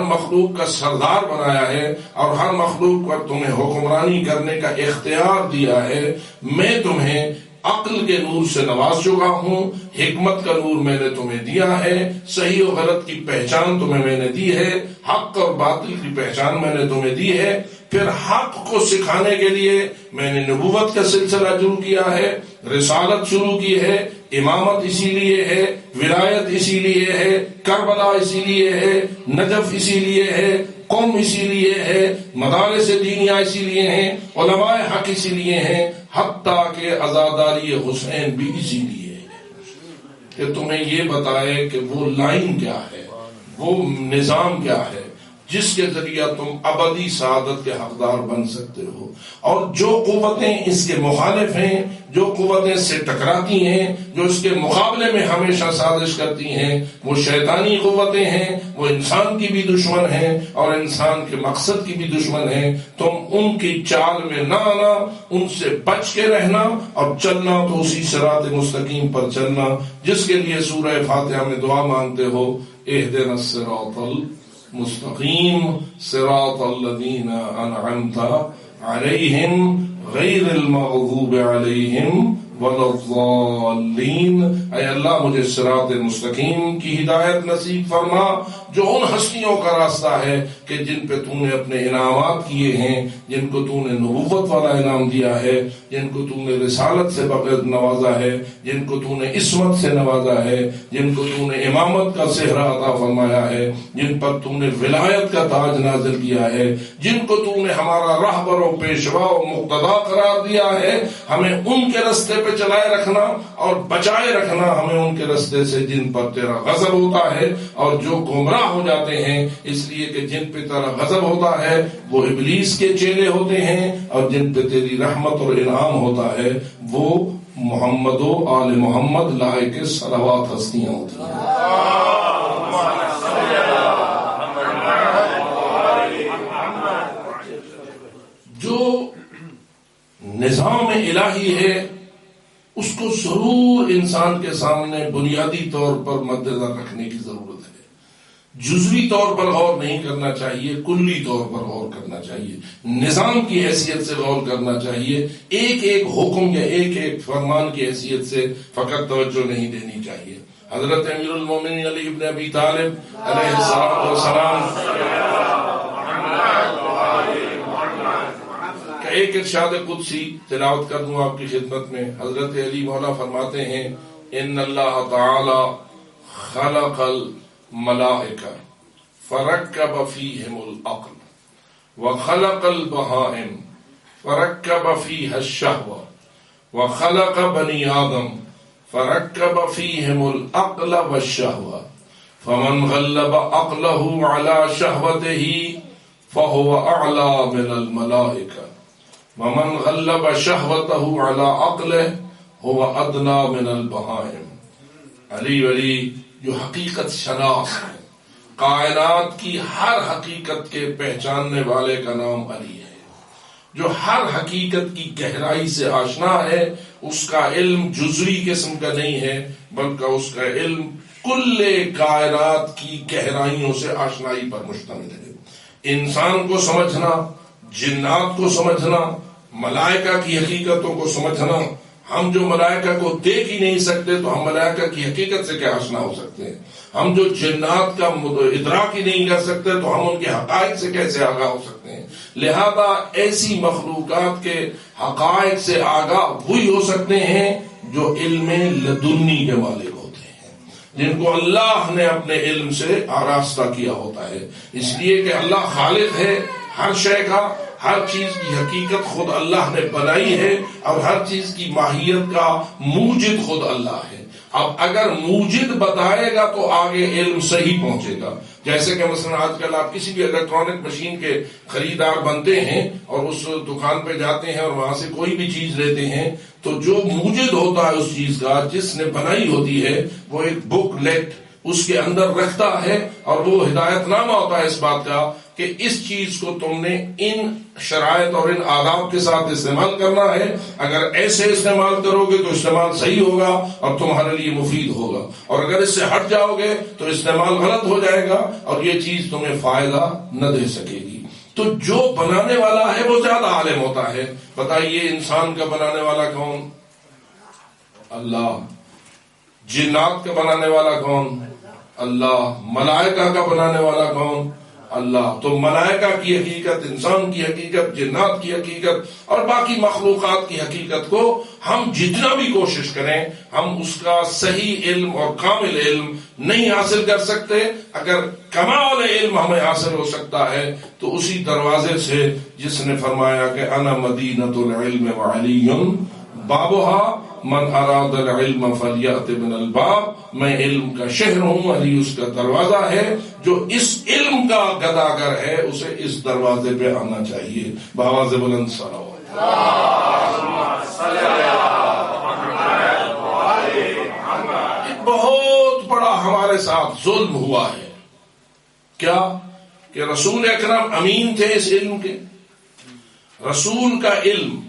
مخلوق کا سردار بنایا ہے اور ہر مخلوق پر تمہیں حکمرانی کرنے کا اختیار دیا ہے، میں تمہیں عقل کے نور سے نواز چکا ہوں، حکمت کا نور میں نے تمہیں دیا ہے، صحیح و غلط کی پہچان تمہیں میں نے دی ہے، حق اور باطل کی پہچان میں نے تمہیں دی ہے۔ پھر حق کو سکھانے کے لیے میں نے نبوت کا سلسلہ شروع کیا ہے، رسالت شروع کی ہے، امامت اسی لیے ہے، ولایت اسی لیے ہے، کربلا اسی لیے ہے، نجف اسی لیے ہے، قوم اسی لیے ہے، مدارس دینیہ اسی لیے ہیں، علماء حق اسی لیے ہیں، حتیٰ کہ عزاداری حسین بھی اسی لیے ہے کہ تمہیں یہ بتائے کہ وہ لائن کیا ہے، وہ نظام کیا ہے جس کے ذریعہ تم ابدی سعادت کے حقدار بن سکتے ہو۔ اور جو قوتیں اس کے مخالف ہیں، جو قوتیں اس سے ٹکراتی ہیں، جو اس کے مقابلے میں ہمیشہ سازش کرتی ہیں، وہ شیطانی قوتیں ہیں، وہ انسان کی بھی دشمن ہیں اور انسان کے مقصد کی بھی دشمن ہیں۔ تم ان کی چال میں نہ آنا، ان سے بچ کے رہنا اور چلنا تو اسی صراط مستقیم پر چلنا جس کے لیے سورہ فاتحہ میں دعا مانگتے ہو، اہدنا الصراط مستقیم صراط الذین انعمت علیہم غیر المغضوب علیہم ولا الضالین۔ اے اللہ مجھے صراط مستقیم کی ہدایت نصیب فرما، جو ان ہستیوں کا راستہ ہے کہ جن پہ تو نے اپنے انعامات کیے ہیں، جن کو تو نے نبوت والا انعام دیا ہے، جن کو تو نے رسالت سے نوازا ہے، جن کو تو نے عصمت سے نوازا ہے، جن کو تو نے امامت کا صحرا عطا فرمایا ہے، جن پر تو نے ولایت کا تاج نازل کیا ہے، جن کو تو نے ہمارا راہبر و پیشوا و مقتدا قرار دیا ہے۔ ہمیں ان کے رستے پہ چلائے رکھنا اور بچائے رکھنا ہمیں ان کے رستے سے جن پر تیرا غضب ہوتا ہے، اور جو گمراہ ہو جاتے ہیں اس لیے کہ جن پہ تیرا غضب ہوتا ہے وہ ابلیس کے چیلے ہوتے ہیں، اور جن پہ تیری رحمت اور انعام ہوتا ہے وہ محمد و آل محمد لائق صلوات ہستیاں ہوتی ہیں۔ جو نظام الہی ہے اس کو ضرور انسان کے سامنے بنیادی طور پر مد نظر رکھنے کی ضرورت ہے۔ جزوی طور پر غور نہیں کرنا چاہیے، کلی طور پر غور کرنا چاہیے، نظام کی حیثیت سے غور کرنا چاہیے، ایک ایک حکم یا ایک ایک فرمان کی حیثیت سے فقط توجہ نہیں دینی چاہیے۔ حضرت امیر المومنین علی ابن ابی طالب علیہ السلام ایک ارشاد قدسی تلاوت کر دوں آپ کی خدمت میں۔ حضرت علی مولا فرماتے ہیں، ان اللہ تعالی خلق الملائکہ فرکب فیہم العقل وخلق البہائم فرکب فیہا الشہوہ وخلق بنی آدم فرکب فیہم العقل والشہوہ فمن غلب عقلہ علی شہوتہ فہو اعلی من الملائکہ ومن غلب شہوتہ علی عقلہ هو ادنی من البہائم۔ علی ولی جو حقیقت شناس ہے، کائنات کی ہر حقیقت کے پہچاننے والے کا نام علی ہے، جو ہر حقیقت کی گہرائی سے آشنا ہے۔ اس کا علم جزوی قسم کا نہیں ہے بلکہ اس کا علم کل کائنات کی گہرائیوں سے آشنائی پر مشتمل ہے۔ انسان کو سمجھنا، جنات کو سمجھنا، ملائکہ کی حقیقتوں کو سمجھنا، ہم جو ملائکہ کو دیکھ ہی نہیں سکتے تو ہم ملائکہ کی حقیقت سے کیا آشنا ہو سکتے ہیں؟ ہم جو جنات کا ادراک ہی نہیں کر سکتے تو ہم ان کے حقائق سے کیسے آگاہ ہو سکتے ہیں؟ لہذا ایسی مخلوقات کے حقائق سے آگاہ وہی ہو سکتے ہیں جو علم لدنی کے مالک ہوتے ہیں، جن کو اللہ نے اپنے علم سے آراستہ کیا ہوتا ہے۔ اس لیے کہ اللہ خالق ہے، ہر شے کا، ہر چیز کی حقیقت خود اللہ نے بنائی ہے، اور ہر چیز کی ماہیت کا موجد خود اللہ ہے۔ اب اگر موجد بتائے گا تو آگے علم صحیح پہنچے گا۔ جیسے کہ مثلا آج کل آپ کسی بھی الیکٹرانک مشین کے خریدار بنتے ہیں اور اس دکان پہ جاتے ہیں اور وہاں سے کوئی بھی چیز لیتے ہیں، تو جو موجد ہوتا ہے اس چیز کا، جس نے بنائی ہوتی ہے، وہ ایک بک لیٹ اس کے اندر رکھتا ہے، اور وہ ہدایت نامہ ہوتا ہے اس بات کا کہ اس چیز کو تم نے ان شرائط اور ان آداب کے ساتھ استعمال کرنا ہے، اگر ایسے استعمال کرو گے تو استعمال صحیح ہوگا اور تمہارے لیے مفید ہوگا، اور اگر اس سے ہٹ جاؤ گے تو استعمال غلط ہو جائے گا اور یہ چیز تمہیں فائدہ نہ دے سکے گی۔ تو جو بنانے والا ہے وہ زیادہ عالم ہوتا ہے۔ بتائیے انسان کا بنانے والا کون؟ اللہ۔ جنات کا بنانے والا کون؟ اللہ۔ ملائکہ کا بنانے والا کون؟ اللہ۔ تو ملائکہ کی حقیقت، انسان کی حقیقت، جنات کی حقیقت اور باقی مخلوقات کی حقیقت کو ہم جتنا بھی کوشش کریں، ہم اس کا صحیح علم اور کامل علم نہیں حاصل کر سکتے۔ اگر کمال علم ہمیں حاصل ہو سکتا ہے تو اسی دروازے سے جس نے فرمایا کہ انا مدینۃ العلم وعلی بابها من اراد العلم فلیأت من الباب، میں علم کا شہر ہوں، علی اس کا دروازہ ہے، جو اس علم کا گداگر ہے اسے اس دروازے پہ آنا چاہیے۔ بآواز بلند صلوات۔ ایک بہت بڑا ہمارے ساتھ ظلم ہوا ہے، کیا کہ رسول اکرم امین تھے اس علم کے۔ رسول کا علم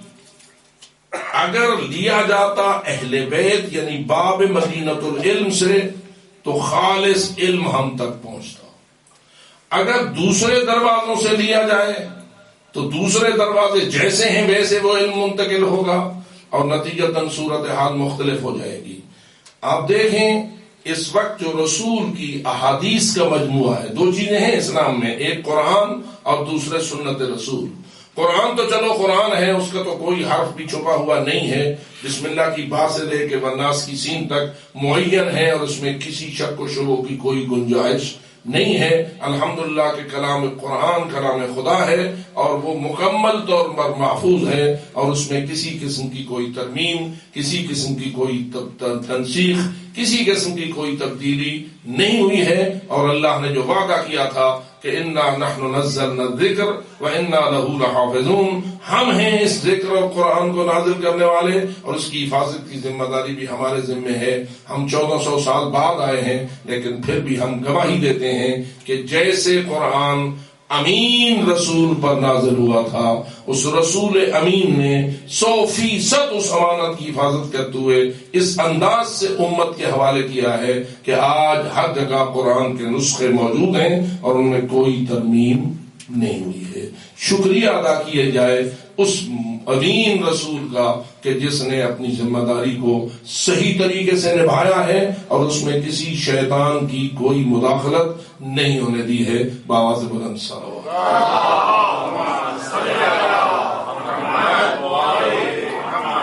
اگر لیا جاتا اہل بیت یعنی باب مدینۃ العلم سے تو خالص علم ہم تک پہنچتا، اگر دوسرے دروازوں سے لیا جائے تو دوسرے دروازے جیسے ہیں ویسے وہ علم منتقل ہوگا اور نتیجتاً صورتحال مختلف ہو جائے گی۔ آپ دیکھیں اس وقت جو رسول کی احادیث کا مجموعہ ہے، دو چیزیں ہیں اسلام میں، ایک قرآن اور دوسرے سنت رسول۔ قرآن تو چلو قرآن ہے، اس کا تو کوئی حرف بھی چھپا ہوا نہیں ہے، بسم اللہ کی با سے لے کے والناس کی سین تک معین ہے اور اس میں کسی شک و شبہ کی کوئی گنجائش نہیں ہے۔ الحمدللہ کہ کلام قرآن کلام خدا ہے اور وہ مکمل طور پر محفوظ ہے، اور اس میں کسی قسم کی کوئی ترمیم، کسی قسم کی کوئی تنسیخ، کسی قسم کی کوئی تبدیلی نہیں ہوئی ہے۔ اور اللہ نے جو وعدہ کیا تھا کہ انا نحن نزلنا الذکر وانا له لحافظون، ہم ہیں اس ذکر اور قرآن کو نازل کرنے والے اور اس کی حفاظت کی ذمہ داری بھی ہمارے ذمہ ہے۔ ہم 1400 سال بعد آئے ہیں لیکن پھر بھی ہم گواہی دیتے ہیں کہ جیسے قرآن امین رسول پر نازل ہوا تھا، اس رسول امین نے 100% اس امانت کی حفاظت کرتے ہوئے اس انداز سے امت کے حوالے کیا ہے کہ آج ہر جگہ قرآن کے نسخے موجود ہیں اور ان میں کوئی ترمیم نہیں ہوئی ہے۔ شکریہ ادا کیے جائے اس امین رسول کا کہ جس نے اپنی ذمہ داری کو صحیح طریقے سے نبھایا ہے اور اس میں کسی شیطان کی کوئی مداخلت نہیں ہونے دی ہے۔ بآواز بلند صلوات۔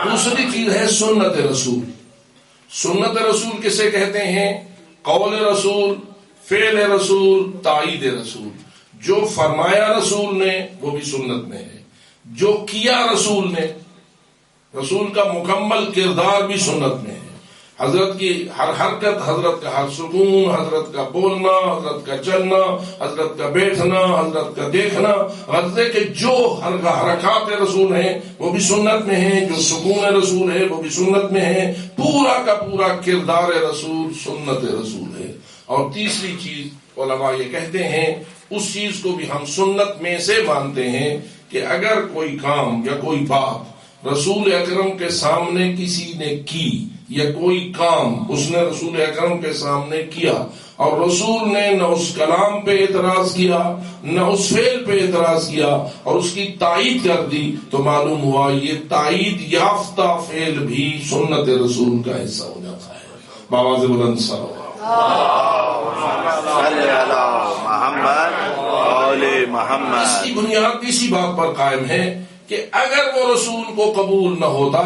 دوسری چیز ہے سنت رسول۔ سنت رسول کسے کہتے ہیں؟ قول رسول، فعل رسول، تائید رسول۔ جو فرمایا رسول نے وہ بھی سنت میں ہے، جو کیا رسول نے، رسول کا مکمل کردار بھی سنت میں ہے۔ حضرت کی ہر حرکت، حضرت کا ہر سکون، حضرت کا بولنا، حضرت کا چلنا، حضرت کا بیٹھنا، حضرت کا دیکھنا، حضرت کے جو حرکات رسول ہیں وہ بھی سنت میں ہیں، جو سکون رسول ہے وہ بھی سنت میں ہے۔ پورا کا پورا کردار رسول سنت رسول ہے۔ اور تیسری چیز علماء یہ کہتے ہیں، اس چیز کو بھی ہم سنت میں سے مانتے ہیں کہ اگر کوئی کام یا کوئی بات رسول اکرم کے سامنے کسی نے کی یا کوئی کام اس نے رسول اکرم کے سامنے کیا اور رسول نے نہ اس کلام پہ اعتراض کیا نہ اس فعل پہ اعتراض کیا اور اس کی تائید کر دی، تو معلوم ہوا یہ تائید یافتہ فعل بھی سنت رسول کا حصہ ہو جاتا ہے۔ بآواز بلند صلوات۔ محمد۔ اس کی بنیاد اسی بات پر قائم ہے کہ اگر وہ رسول کو قبول نہ ہوتا،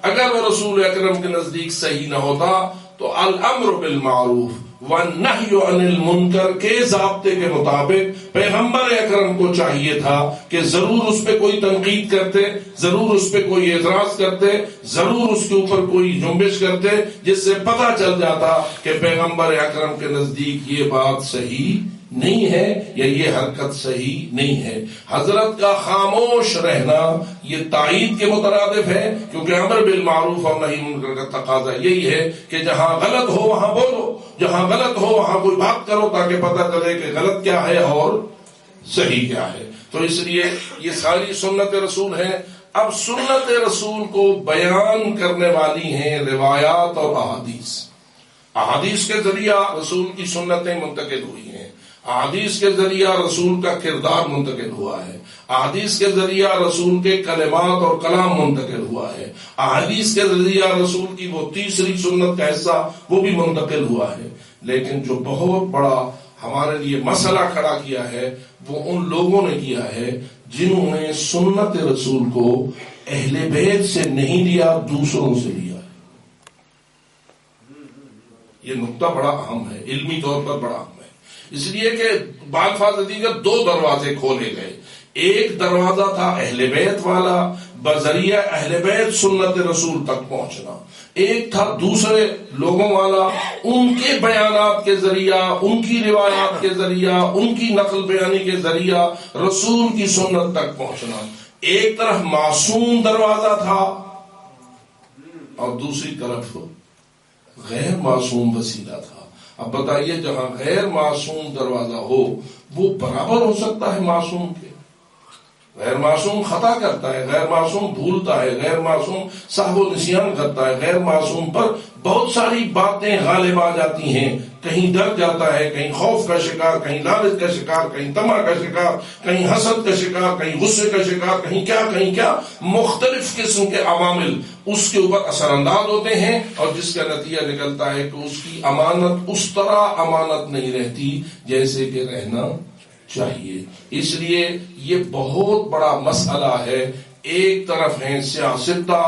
اگر وہ رسول اکرم کے نزدیک صحیح نہ ہوتا، تو الامر بالمعروف والنہی عن المنکر کے ضابطے کے مطابق پیغمبر اکرم کو چاہیے تھا کہ ضرور اس پہ کوئی تنقید کرتے، ضرور اس پہ کوئی اعتراض کرتے، ضرور اس کے اوپر کوئی جنبش کرتے، جس سے پتہ چل جاتا کہ پیغمبر اکرم کے نزدیک یہ بات صحیح نہیں ہے یا یہ حرکت صحیح نہیں ہے۔ حضرت کا خاموش رہنا یہ تائید کے مترادف ہے، کیونکہ امر بالمعروف اور نہی منکر کا تقاضا یہی ہے کہ جہاں غلط ہو وہاں بولو، جہاں غلط ہو وہاں کوئی بات کرو، تاکہ پتہ چلے کہ غلط کیا ہے اور صحیح کیا ہے۔ تو اس لیے یہ ساری سنت رسول ہے۔ اب سنت رسول کو بیان کرنے والی ہیں روایات اور احادیث۔ احادیث کے ذریعہ رسول کی سنتیں منتقل ہوئی ہیں، احادیث کے ذریعہ رسول کا کردار منتقل ہوا ہے، احادیث کے ذریعہ رسول کے کلمات اور کلام منتقل ہوا ہے، احادیث کے ذریعہ رسول کی وہ تیسری سنت کا حصہ وہ بھی منتقل ہوا ہے۔ لیکن جو بہت بڑا ہمارے لیے مسئلہ کھڑا کیا ہے وہ ان لوگوں نے کیا ہے جنہوں نے سنت رسول کو اہل بیت سے نہیں لیا، دوسروں سے لیا۔ یہ نقطہ بڑا اہم ہے، علمی طور پر بڑا اہم ہے، اس لیے کہ بالفاظ دیگر دو دروازے کھولے گئے۔ ایک دروازہ تھا اہل بیت والا، بذریعہ اہل بیت سنت رسول تک پہنچنا، ایک تھا دوسرے لوگوں والا، ان کے بیانات کے ذریعہ، ان کی روایات کے ذریعہ، ان کی نقل بیانی کے ذریعہ رسول کی سنت تک پہنچنا۔ ایک طرف معصوم دروازہ تھا اور دوسری طرف غیر معصوم وسیلہ تھا۔ اب بتائیے، جہاں غیر معصوم دروازہ ہو وہ برابر ہو سکتا ہے معصوم کے؟ غیر معصوم خطا کرتا ہے، غیر معصوم بھولتا ہے، غیر معصوم سہو و نسیان کرتا ہے، غیر معصوم پر بہت ساری باتیں غالب آ جاتی ہیں، کہیں ڈر جاتا ہے، کہیں خوف کا شکار، کہیں لالچ کا شکار، کہیں طمع کا شکار، کہیں حسد کا شکار، کہیں غصے کا شکار، کہیں کیا مختلف قسم کے عوامل اس کے اوپر اثر انداز ہوتے ہیں، اور جس کا نتیجہ نکلتا ہے کہ اس کی امانت اس طرح امانت نہیں رہتی جیسے کہ رہنا چاہیے۔ اس لیے یہ بہت بڑا مسئلہ ہے۔ ایک طرف ہیں سیاستہ،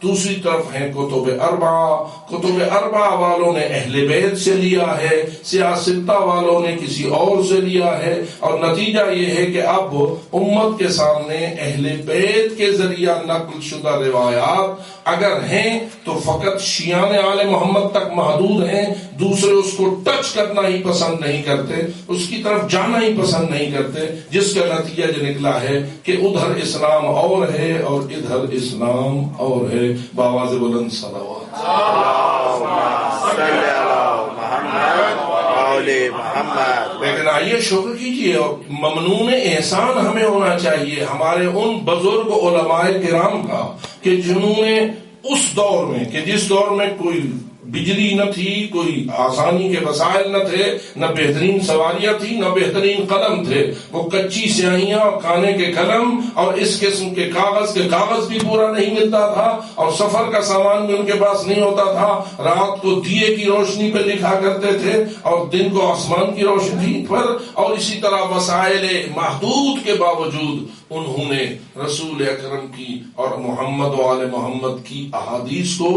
دوسری طرف ہیں کتب اربعہ۔ کتب اربعہ والوں نے اہل بیت سے لیا ہے، سیاستہ والوں نے کسی اور سے لیا ہے، اور نتیجہ یہ ہے کہ اب امت کے سامنے اہل بیت کے ذریعہ نقل شدہ روایات اگر ہیں تو فقط شیعان آل محمد تک محدود ہیں، دوسرے اس کو ٹچ کرنا ہی پسند نہیں کرتے، اس کی طرف جانا ہی پسند نہیں کرتے، جس کا نتیجہ جو نکلا ہے کہ ادھر اسلام اور ہے اور ادھر اسلام اور ہے۔ بآواز بلند صلوات لیکن آئیے شکر کیجئے، اور ممنون احسان ہمیں ہونا چاہیے ہمارے ان بزرگ علماء کرام کا کہ جنہوں نے اس دور میں، کہ جس دور میں کوئی بجلی نہ تھی، کوئی آسانی کے وسائل نہ تھے، نہ بہترین سواریاں تھی، نہ بہترین قلم تھے، وہ کچی سیاہیاں اور کانے کے قلم اور اس قسم کے کاغذ بھی پورا نہیں ملتا تھا، اور سفر کا سامان بھی ان کے پاس نہیں ہوتا تھا۔ رات کو دیے کی روشنی پہ لکھا کرتے تھے اور دن کو آسمان کی روشنی پر، اور اسی طرح وسائل محدود کے باوجود انہوں نے رسول اکرم کی اور محمد و آل محمد کی احادیث کو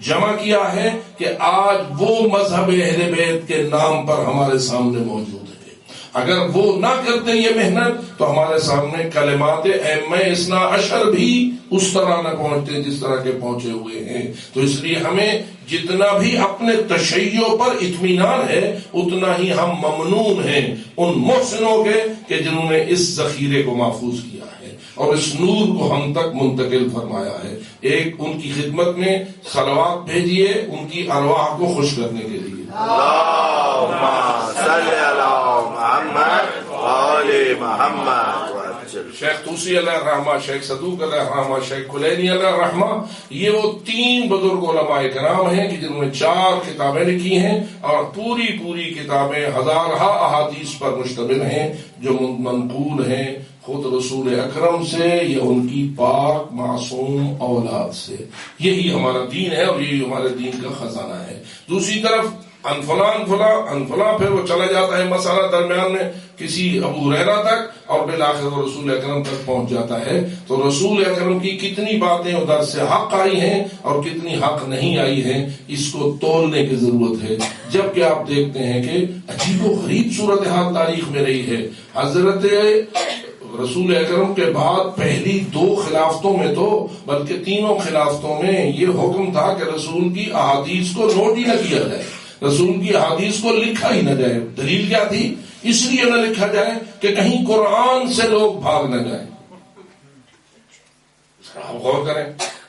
جمع کیا ہے کہ آج وہ مذہب اہل بیت کے نام پر ہمارے سامنے موجود ہے۔ اگر وہ نہ کرتے یہ محنت تو ہمارے سامنے کلمات ائمہ اثنا عشر بھی اس طرح نہ پہنچتے جس طرح کے پہنچے ہوئے ہیں۔ تو اس لیے ہمیں جتنا بھی اپنے تشیع پر اطمینان ہے اتنا ہی ہم ممنون ہیں ان محسنوں کے کہ جنہوں نے اس ذخیرے کو محفوظ کیا ہے اور اس نور کو ہم تک منتقل فرمایا ہے۔ ایک ان کی خدمت میں صلوات بھیجیے ان کی ارواح کو خوش کرنے کے لیے۔ اللہم صلی علی محمد وآل محمد۔ شیخ توسی علیہ الرحمہ، شیخ صدوق علیہ الرحمہ، شیخ کلینی علیہ الرحمہ، یہ وہ تین بزرگ علماء کرام ہیں کہ جنہوں نے 4 کتابیں لکھی ہیں اور پوری کتابیں ہزارہ احادیث پر مشتمل ہیں جو منقول ہیں خود رسول اکرم سے یا ان کی پاک معصوم اولاد سے۔ یہی ہمارا دین ہے اور یہی ہمارے دین کا خزانہ ہے۔ دوسری طرف انفلا پھر وہ چلا جاتا ہے مسئلہ درمیان میں، کسی ابو ہریرہ تک اور بالآخر وہ رسول اکرم تک پہنچ جاتا ہے. تو رسول اکرم کی کتنی باتیں ادھر سے حق آئی ہیں اور کتنی حق نہیں آئی ہیں، اس کو تولنے کی ضرورت ہے. جبکہ آپ دیکھتے ہیں کہ عجیب و غریب صورتحال تاریخ میں رہی ہے. حضرت رسول اکرم کے بعد پہلی 2 خلافتوں میں تو بلکہ 3 خلافتوں میں یہ حکم تھا کہ رسول کی احادیث کو نوٹ ہی نہ کیا جائے، رسول کی احادیث کو لکھا ہی نہ جائے. دلیل کیا تھی؟ اس لیے نہ لکھا جائے کہ کہیں قرآن سے لوگ بھاگ نہ جائیں. آپ غور کریں.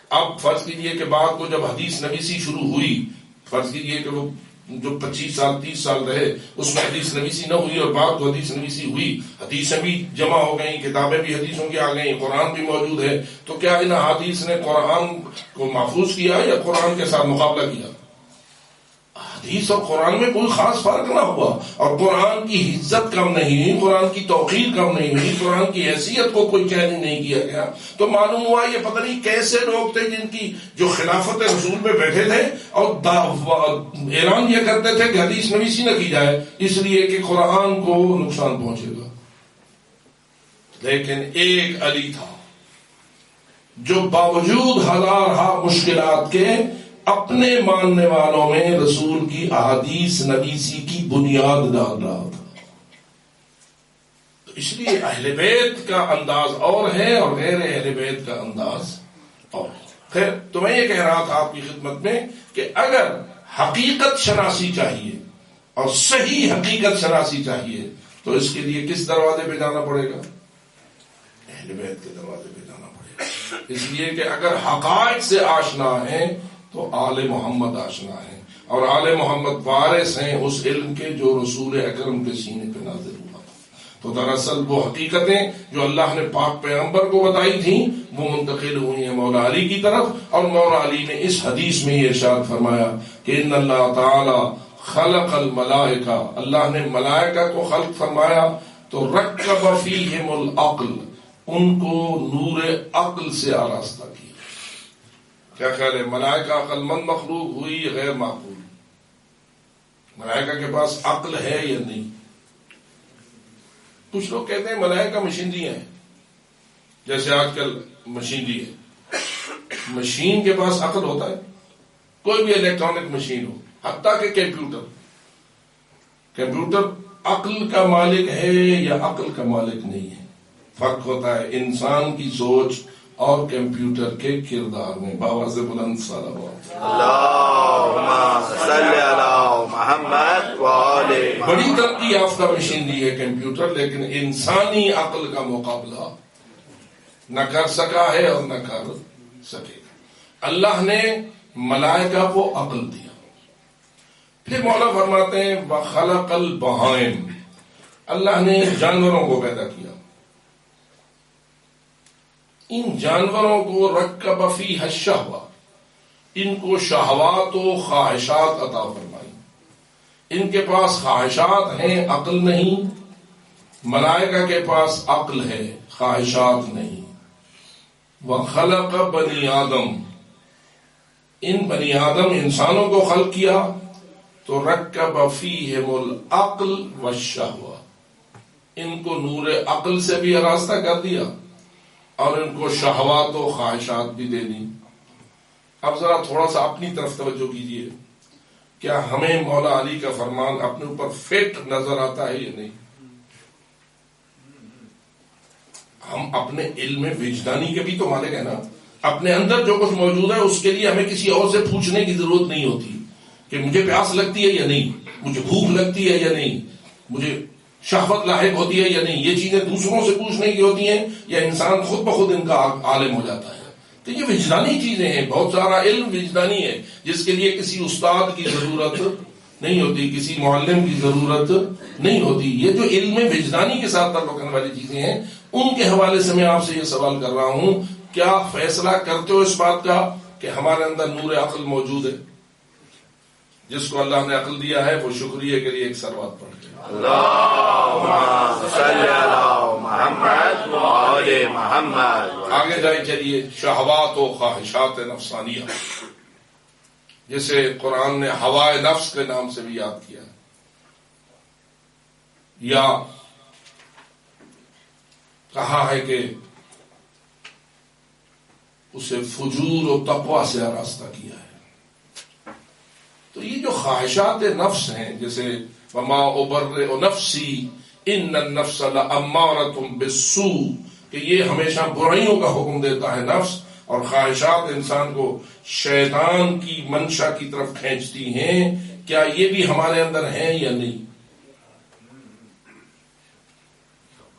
اب فرض کیجئے کہ بعد کو جب حدیث نویسی شروع ہوئی، فرض کیجئے کہ وہ جو 25 سال 30 سال رہے اس میں حدیث نویسی نہ ہوئی اور بعد کو حدیث نویسی ہوئی، حدیثیں بھی جمع ہو گئیں، کتابیں بھی حدیثوں کی آ گئیں، قرآن بھی موجود ہے. تو کیا ان حدیث نے قرآن کو محفوظ کیا یا قرآن کے ساتھ مقابلہ کیا؟ حدیث اور قرآن میں کوئی خاص فرق نہ ہوا، اور قرآن کی عزت کم نہیں ہوئی، قرآن کی توقیر کم نہیں ہوئی، قرآن کی حیثیت کو کوئی چیلنج نہیں کیا گیا. تو معلوم ہوا یہ پتہ نہیں کیسے لوگ تھے جن کی جو خلافت رسول میں بیٹھے تھے اور اعلان یہ کرتے تھے کہ حدیث نویسی نہ کی جائے اس لیے کہ قرآن کو نقصان پہنچے گا. لیکن ایک علی تھا جو باوجود ہزارہا مشکلات کے اپنے ماننے والوں میں رسول کی احادیث نویسی کی بنیاد ڈال رہا تھا. تو اس لیے اہل بیت کا انداز اور ہے اور غیر اہل بیت کا انداز اور. خیر، تو میں یہ کہہ رہا تھا آپ کی خدمت میں کہ اگر حقیقت شناسی چاہیے اور صحیح حقیقت شناسی چاہیے تو اس کے لیے کس دروازے پہ جانا پڑے گا؟ اہل بیت کے دروازے پہ جانا پڑے گا. اس لیے کہ اگر حقائق سے آشنا ہیں تو آل محمد آشنا ہے، اور آل محمد وارث ہیں اس علم کے جو رسول اکرم کے سینے پہ نازل ہوا. تو دراصل وہ حقیقتیں جو اللہ نے پاک پیغمبر کو بتائی تھیں وہ منتقل ہوئی ہیں مولا علی کی طرف، اور مولا علی نے اس حدیث میں یہ ارشاد فرمایا کہ ان اللہ تعالی خلق الملائکہ، اللہ نے ملائکہ کو خلق فرمایا تو رکب فیہم العقل، ان کو نور عقل سے آراستہ کیا. کیا خیال ہے، ملائکہ عقل مند مخلوق ہوئی یا غیر معقول؟ ملائکہ کے پاس عقل ہے یا نہیں؟ کچھ لوگ کہتے ہیں ملائکہ مشینری ہیں، جیسے آج کل مشینری ہے. مشین کے پاس عقل ہوتا ہے؟ کوئی بھی الیکٹرانک مشین ہو، حتیٰ کہ کمپیوٹر عقل کا مالک ہے یا عقل کا مالک نہیں ہے؟ فرق ہوتا ہے انسان کی سوچ اور کمپیوٹر کے کردار میں. بابا سے بلند صلوات اللہم صلی علی محمد وآل محمد. بڑی ترقی یافتہ مشینری ہے کمپیوٹر، لیکن انسانی عقل کا مقابلہ نہ کر سکا ہے اور نہ کر سکے گا. اللہ نے ملائکہ کو عقل دیا. پھر مولا فرماتے ہیں وَخَلَقَ الْبَهَائِمَ، اللہ نے جانوروں کو پیدا کیا. ان جانوروں کو رکب فیہ الشہوہ، ان کو شہوات و خواہشات عطا فرمائی. ان کے پاس خواہشات ہیں، عقل نہیں. ملائکہ کے پاس عقل ہے، خواہشات نہیں. وخلق بنی آدم، ان بنی آدم انسانوں کو خلق کیا تو رکب فیہم العقل والشہوہ، ان کو نور عقل سے بھی آراستہ کر دیا اور ان کو شہوات و خواہشات بھی دے دی. اب ذرا تھوڑا سا اپنی طرف توجہ کیجئے. کیا ہمیں مولا علی کا فرمان اپنے اوپر فٹ نظر آتا ہے یا نہیں؟ ہم اپنے علم وجدانی کے بھی تو مالک ہیں نا. اپنے اندر جو کچھ موجود ہے اس کے لیے ہمیں کسی اور سے پوچھنے کی ضرورت نہیں ہوتی کہ مجھے پیاس لگتی ہے یا نہیں، مجھے بھوک لگتی ہے یا نہیں، مجھے شہوت لاحق ہوتی ہے یا نہیں. یہ چیزیں دوسروں سے پوچھنے کی ہوتی ہیں یا انسان خود بخود ان کا عالم ہو جاتا ہے. تو یہ وجدانی چیزیں ہیں. بہت سارا علم وجدانی ہے جس کے لیے کسی استاد کی ضرورت نہیں ہوتی، کسی معلم کی ضرورت نہیں ہوتی. یہ جو علم وجدانی کے ساتھ تعلق رکھنے والی چیزیں ہیں ان کے حوالے سے میں آپ سے یہ سوال کر رہا ہوں، کیا فیصلہ کرتے ہو اس بات کا کہ ہمارے اندر نور عقل موجود ہے؟ جس کو اللہ نے عقل دیا ہے وہ شکریہ کے لیے ایک سروات پڑھ کے اللہم صلی علی محمد وآل محمد. آگے جائیں. چلیے، شہوات و خواہشات نفسانیہ، جسے قرآن نے ہوائے نفس کے نام سے بھی یاد کیا، یا کہا ہے کہ اسے فجور و تقوی سے آراستہ کیا ہے. تو یہ جو خواہشات نفس ہیں، جیسے وما ابرئ نفسی ان النفس لامارۃ بالسوء، کہ یہ ہمیشہ برائیوں کا حکم دیتا ہے نفس، اور خواہشات انسان کو شیطان کی منشا کی طرف کھینچتی ہیں. کیا یہ بھی ہمارے اندر ہیں یا نہیں؟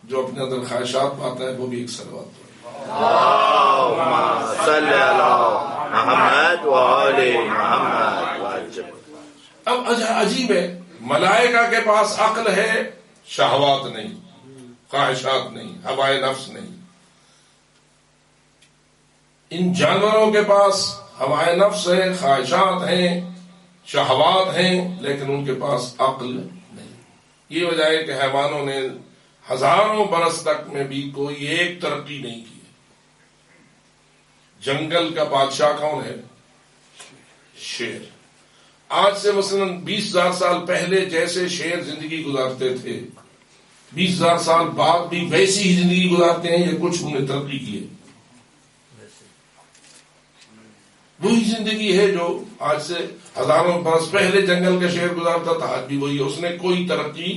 جو اپنے اندر خواہشات پاتا ہے وہ بھی ایک صلوات اللہم صلی علی محمد و آل محمد. اب عجیب ہے، ملائکہ کے پاس عقل ہے، شہوات نہیں، خواہشات نہیں، ہوائے نفس نہیں. ان جانوروں کے پاس ہوائے نفس ہے، خواہشات ہیں، شہوات ہیں، لیکن ان کے پاس عقل نہیں. یہ وجہ ہے کہ حیوانوں نے ہزاروں برس تک میں بھی کوئی ایک ترقی نہیں کی. جنگل کا بادشاہ کون ہے؟ شیر. آج سے مثلا 20,000 سال پہلے جیسے شیر زندگی گزارتے تھے، 20,000 سال بعد بھی ویسی ہی زندگی گزارتے ہیں، یا کچھ انہوں نے ترقی کی ہے؟ وہی زندگی ہے جو آج سے ہزاروں برس پہلے جنگل کا شیر گزارتا تھا، آج بھی وہی ہے. اس نے کوئی ترقی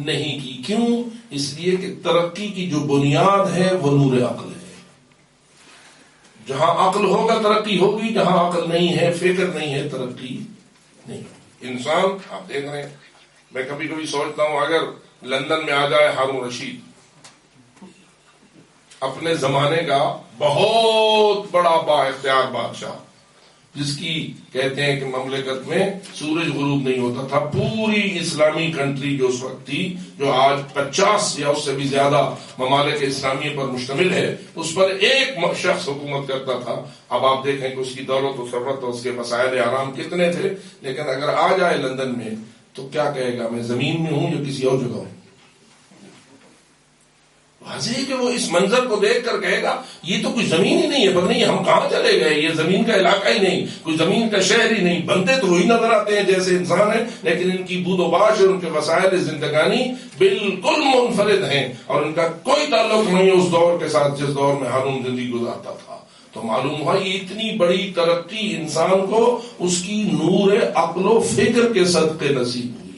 نہیں کی. کیوں؟ اس لیے کہ ترقی کی جو بنیاد ہے وہ نور عقل ہے. جہاں عقل ہوگا ترقی ہوگی، جہاں عقل نہیں ہے، فکر نہیں ہے، ترقی نہیں. انسان آپ دیکھ رہے ہیں، میں کبھی کبھی سوچتا ہوں اگر لندن میں آ جائے ہارون رشید، اپنے زمانے کا بہت بڑا با اختیار بادشاہ، جس کی کہتے ہیں کہ مملکت میں سورج غروب نہیں ہوتا تھا. پوری اسلامی کنٹری جو اس وقت تھی، جو آج 50 یا اس سے بھی زیادہ ممالک اسلامیہ پر مشتمل ہے، اس پر ایک شخص حکومت کرتا تھا. اب آپ دیکھیں کہ اس کی دولت و ثروت اور اس کے وسائل آرام کتنے تھے، لیکن اگر آ جائے لندن میں تو کیا کہے گا، میں زمین میں ہوں یا کسی اور جگہ ہوں؟ واضح ہے کہ وہ اس منظر کو دیکھ کر کہے گا یہ تو کوئی زمین ہی نہیں ہے، پر نہیں ہم کہاں چلے گئے، یہ زمین کا علاقہ ہی نہیں، کوئی زمین کا شہر ہی نہیں. بنتے تو وہی نظر آتے ہیں جیسے انسان ہیں، لیکن ان کی بود و باش اور ان کے وسائل زندگانی بالکل منفرد ہیں، اور ان کا کوئی تعلق نہیں ہے اس دور کے ساتھ جس دور میں ہارون زندگی گزارتا تھا. تو معلوم ہوا یہ اتنی بڑی ترقی انسان کو اس کی نور عقل و فکر کے صدقے نصیب ہوئی.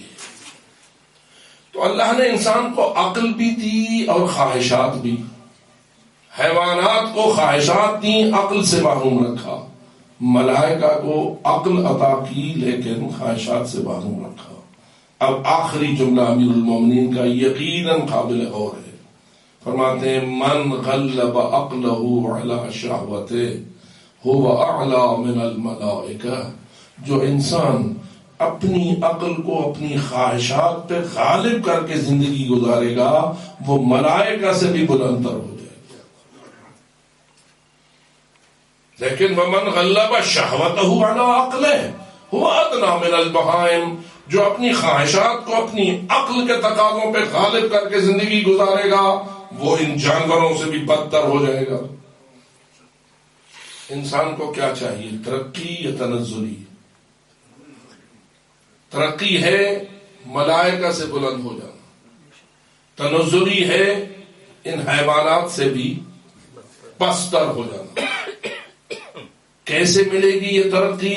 تو اللہ نے انسان کو عقل بھی دی اور خواہشات بھی. حیوانات کو خواہشات دی، عقل سے محروم رکھا. ملائکہ کو عقل عطا کی لیکن خواہشات سے محروم رکھا. اب آخری جملہ امیر المومنین کا یقیناً قابل غور ہے. فرماتے ہیں من غلب عقلہ علی شہوتہ هو اعلی من الملائکہ. جو انسان اپنی عقل کو اپنی خواہشات پہ غالب کر کے زندگی گزارے گا، وہ ملائکہ سے بھی بلندر ہو جائے گا. لیکن ومن غلب شہوتہ علی عقلہ هو ادنی من البہائم. جو اپنی خواہشات کو اپنی عقل کے تقاضوں پہ غالب کر کے زندگی گزارے گا، وہ ان جانوروں سے بھی بدتر ہو جائے گا. انسان کو کیا چاہیے، ترقی یا تنزلی؟ ترقی ہے ملائکہ سے بلند ہو جانا، تنزلی ہے ان حیوانات سے بھی پستر ہو جانا. کیسے ملے گی یہ ترقی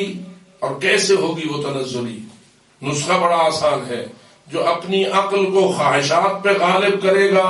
اور کیسے ہوگی وہ تنزلی؟ نسخہ بڑا آسان ہے. جو اپنی عقل کو خواہشات پہ غالب کرے گا،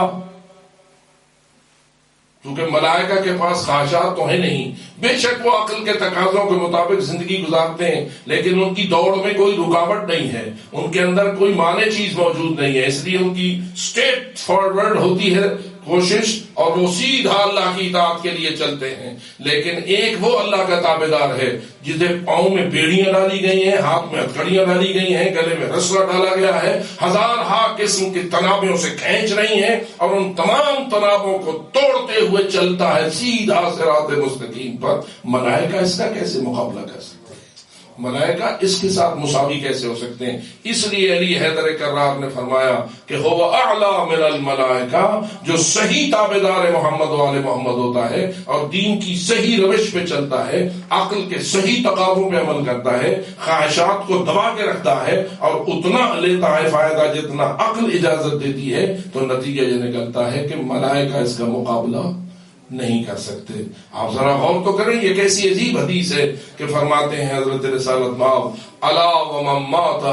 کیونکہ ملائکہ کے پاس خواہشات تو ہے نہیں، بے شک وہ عقل کے تقاضوں کے مطابق زندگی گزارتے ہیں، لیکن ان کی دوڑ میں کوئی رکاوٹ نہیں ہے، ان کے اندر کوئی مانع چیز موجود نہیں ہے، اس لیے ان کی اسٹیٹ فارورڈ ہوتی ہے کوشش، اور وہ سیدھا اللہ کی اطاعت کے لیے چلتے ہیں. لیکن ایک وہ اللہ کا تابعدار ہے جسے پاؤں میں بیڑیاں ڈالی گئی ہیں، ہاتھ میں ہتھکڑیاں ڈالی گئی ہیں، گلے میں رسوا ڈالا گیا ہے، ہزارہا قسم کی تنابوں سے کھینچ رہی ہیں، اور ان تمام تنابوں کو توڑتے ہوئے چلتا ہے سیدھا صراط مستقیم پر. ملائکہ اس کا کیسے مقابلہ کر سکتے ہیں؟ ملائکہ اس کے ساتھ مساوی کیسے ہو سکتے ہیں؟ اس لیے علی حیدر کرار نے فرمایا کہ هو اعلی من الملائکہ، جو صحیح تابعدار محمد و آل محمد ہوتا ہے اور دین کی صحیح روش پہ چلتا ہے، عقل کے صحیح تقاضوں پہ عمل کرتا ہے، خواہشات کو دبا کے رکھتا ہے اور اتنا لیتا ہے فائدہ جتنا عقل اجازت دیتی ہے، تو نتیجہ یہ نکلتا ہے کہ ملائکہ اس کا مقابلہ نہیں کر سکتے۔ آپ ذرا غور تو کریں، یہ کیسی عجیب حدیث ہے کہ فرماتے ہیں حضرت رسالت مآب الا ومن مات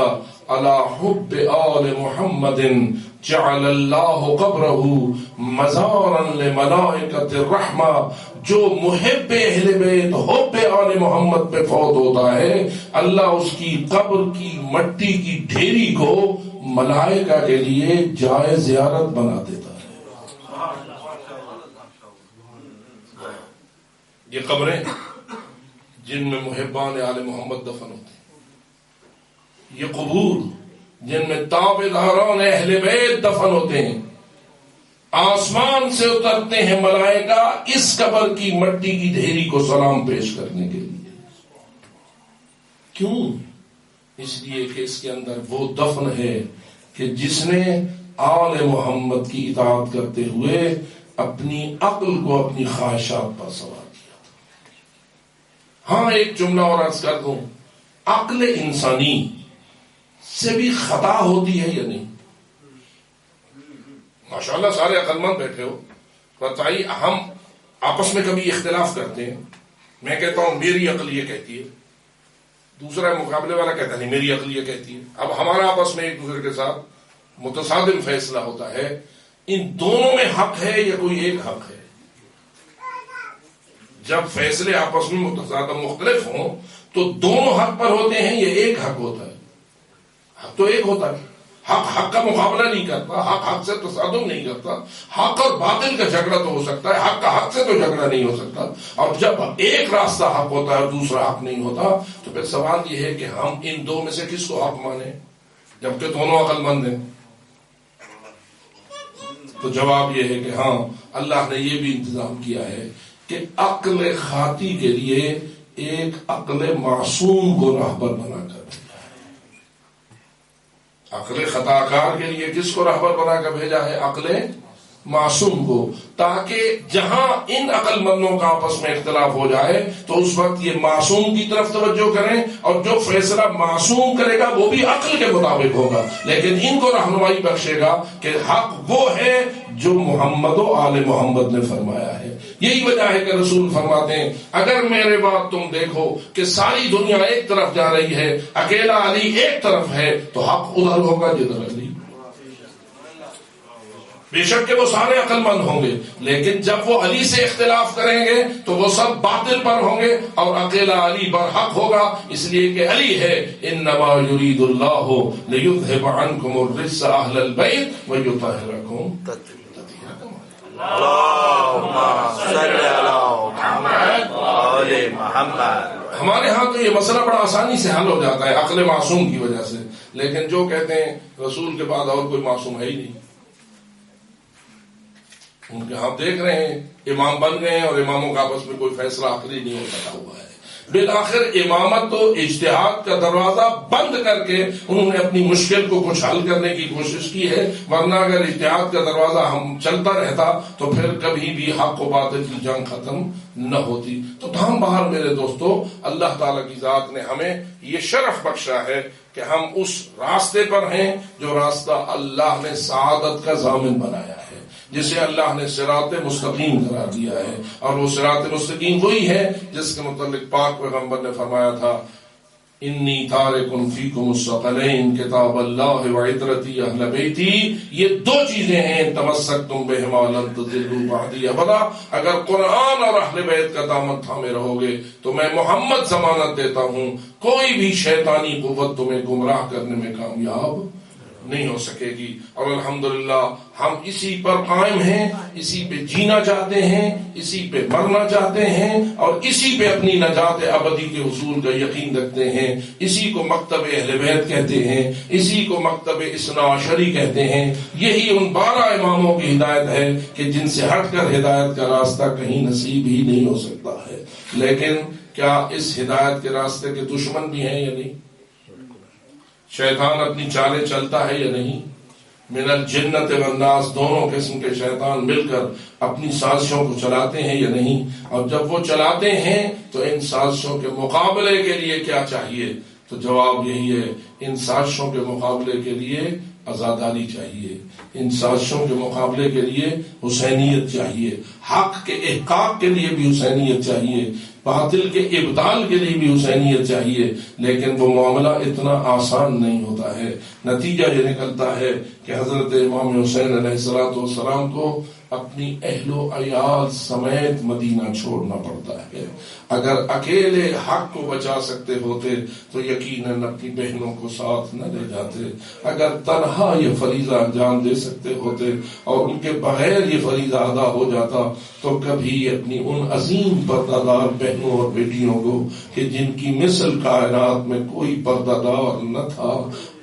علی حب آل محمد جعل اللہ قبرہ مزارا لملائکۃ الرحمہ، جو محب اہل بیت حب آل محمد پہ فوت ہوتا ہے، اللہ اس کی قبر کی مٹی کی ڈھیری کو ملائکہ کے لیے جائے زیارت بنا دیتا ہے۔ یہ قبریں جن میں محبان آل محمد دفن ہوتے ہیں، یہ قبور جن میں تابعداران اہل بیت دفن ہوتے ہیں، آسمان سے اترتے ہیں ملائکہ اس قبر کی مٹی کی ڈھیری کو سلام پیش کرنے کے لیے۔ کیوں؟ اس لیے کہ اس کے اندر وہ دفن ہے کہ جس نے آل محمد کی اطاعت کرتے ہوئے اپنی عقل کو اپنی خواہشات پر سوار کیا۔ ہاں ایک جملہ اور عرض کر دوں، عقل انسانی سے بھی خطا ہوتی ہے یا نہیں؟ ماشاءاللہ سارے عقل مند بیٹھے ہو، بتائیے ہم آپس میں کبھی اختلاف کرتے ہیں، میں کہتا ہوں میری عقل یہ کہتی ہے، دوسرا مقابلے والا کہتا نہیں میری عقل یہ کہتی ہے، اب ہمارا آپس میں ایک دوسرے کے ساتھ متصادم فیصلہ ہوتا ہے، ان دونوں میں حق ہے یا کوئی ایک حق ہے؟ جب فیصلے آپس میں متصادم مختلف ہوں تو دونوں حق پر ہوتے ہیں، یہ ایک حق ہوتا ہے؟ حق تو ایک ہوتا ہے، حق کا مقابلہ نہیں کرتا، حق سے تصادم نہیں کرتا، حق اور باطل کا جھگڑا تو ہو سکتا ہے، حق کا حق سے تو جھگڑا نہیں ہو سکتا۔ اور جب ایک راستہ حق ہوتا ہے اور دوسرا حق نہیں ہوتا تو پھر سوال یہ ہے کہ ہم ان دو میں سے کس کو حق مانیں جبکہ دونوں عقل مند ہیں؟ تو جواب یہ ہے کہ ہاں اللہ نے یہ بھی انتظام کیا ہے کہ عقل خاطی کے لیے ایک عقل معصوم کو راہبر بنا کر بھیجا ہے۔ عقل خطا کار کے لیے کس کو راہبر بنا کر بھیجا ہے؟ عقل معصوم کو، تاکہ جہاں ان عقل مندوں کا آپس میں اختلاف ہو جائے تو اس وقت یہ معصوم کی طرف توجہ کریں، اور جو فیصلہ معصوم کرے گا وہ بھی عقل کے مطابق ہوگا، لیکن ان کو رہنمائی بخشے گا کہ حق وہ ہے جو محمد و آل محمد نے فرمایا ہے۔ یہی وجہ ہے کہ رسول فرماتے ہیں اگر میرے بعد تم دیکھو کہ ساری دنیا ایک طرف جا رہی ہے، اکیلا علی ایک طرف ہے، تو حق ادھر ہوگا جدھر علی۔ بے شک کہ وہ سارے عقل مند ہوں گے، لیکن جب وہ علی سے اختلاف کریں گے تو وہ سب باطل پر ہوں گے اور اکیلا علی پر حق ہوگا، اس لیے کہ علی ہے انما یرید اللہ لیذھب عنکم الرجس اہل البیت ویطہرکم تطہیرا۔ اللہم صلی علی محمد وآل محمد۔ ہمارے ہاں تو یہ مسئلہ بڑا آسانی سے حل ہو جاتا ہے عقل معصوم کی وجہ سے، لیکن جو کہتے ہیں رسول کے بعد اور کوئی معصوم ہے ہی نہیں، ان کے ہاں دیکھ رہے ہیں امام بن گئے ہیں اور اماموں کا آپس میں کوئی فیصلہ عقلی نہیں ہو سکا ہوا ہے۔ بالآخر امامت تو اجتہاد کا دروازہ بند کر کے انہوں نے اپنی مشکل کو کچھ حل کرنے کی کوشش کی ہے، ورنہ اگر اجتہاد کا دروازہ ہم چلتا رہتا تو پھر کبھی بھی حق و باطل کی جنگ ختم نہ ہوتی۔ تو تاہم بہر میرے دوستو، اللہ تعالیٰ کی ذات نے ہمیں یہ شرف بخشا ہے کہ ہم اس راستے پر ہیں جو راستہ اللہ نے سعادت کا ضامن بنایا ہے، جسے اللہ نے صراط مستقیم قرار دیا ہے، اور وہ صراط مستقیم وہی ہے جس کے متعلق پاک پیغمبر نے فرمایا تھا انی تارک فیکم الثقلین کتاب اللہ وعطرتی اہل بیتی۔ یہ دو چیزیں ہیں تمسکتم بہما لن تضلوا بعدی ابدا، اگر قرآن اور اہل بیت کا دامن تھامے رہو گے تو میں محمد ضمانت دیتا ہوں کوئی بھی شیطانی قوت تمہیں گمراہ کرنے میں کامیاب نہیں ہو سکے گی۔ اور الحمدللہ ہم اسی پر قائم ہیں، اسی پہ جینا چاہتے ہیں، اسی پہ مرنا چاہتے ہیں، اور اسی پہ اپنی نجات ابدی کے حصول کا یقین رکھتے ہیں۔ اسی کو مکتب اہل بیت کہتے ہیں، اسی کو مکتب اثنا عشری کہتے ہیں۔ یہی ان 12 اماموں کی ہدایت ہے کہ جن سے ہٹ کر ہدایت کا راستہ کہیں نصیب ہی نہیں ہو سکتا ہے۔ لیکن کیا اس ہدایت کے راستے کے دشمن بھی ہیں یا نہیں؟ شیطان اپنی چالیں چلتا ہے یا نہیں؟ من الجنت والناس، دونوں قسم کے شیطان مل کر اپنی سازشوں کو چلاتے ہیں یا نہیں؟ اور جب وہ چلاتے ہیں تو ان سازشوں کے مقابلے کے لیے کیا چاہیے؟ تو جواب یہی ہے، ان سازشوں کے مقابلے کے لیے آزاداری چاہیے، ان سازشوں کے مقابلے کے لیے حسینیت چاہیے، حق کے احقاق کے لیے بھی حسینیت چاہیے، باطل کے ابطال کے لیے بھی حسینیت چاہیے، لیکن وہ معاملہ اتنا آسان نہیں ہوتا ہے۔ نتیجہ یہ نکلتا ہے کہ حضرت امام حسین علیہ السلام کو اپنی اہل و عیال سمیت مدینہ چھوڑنا پڑتا ہے۔ اگر اکیلے حق کو بچا سکتے ہوتے تو یقیناً اپنی بہنوں کو ساتھ نہ لے جاتے، اگر تنہا یہ فریضہ انجام دے سکتے ہوتے اور ان کے بغیر یہ فریضہ ادا ہو جاتا تو کبھی اپنی ان عظیم پردہ دار بہنوں اور بیٹیوں کو کہ جن کی مثل کائنات میں کوئی پردہ دار نہ تھا،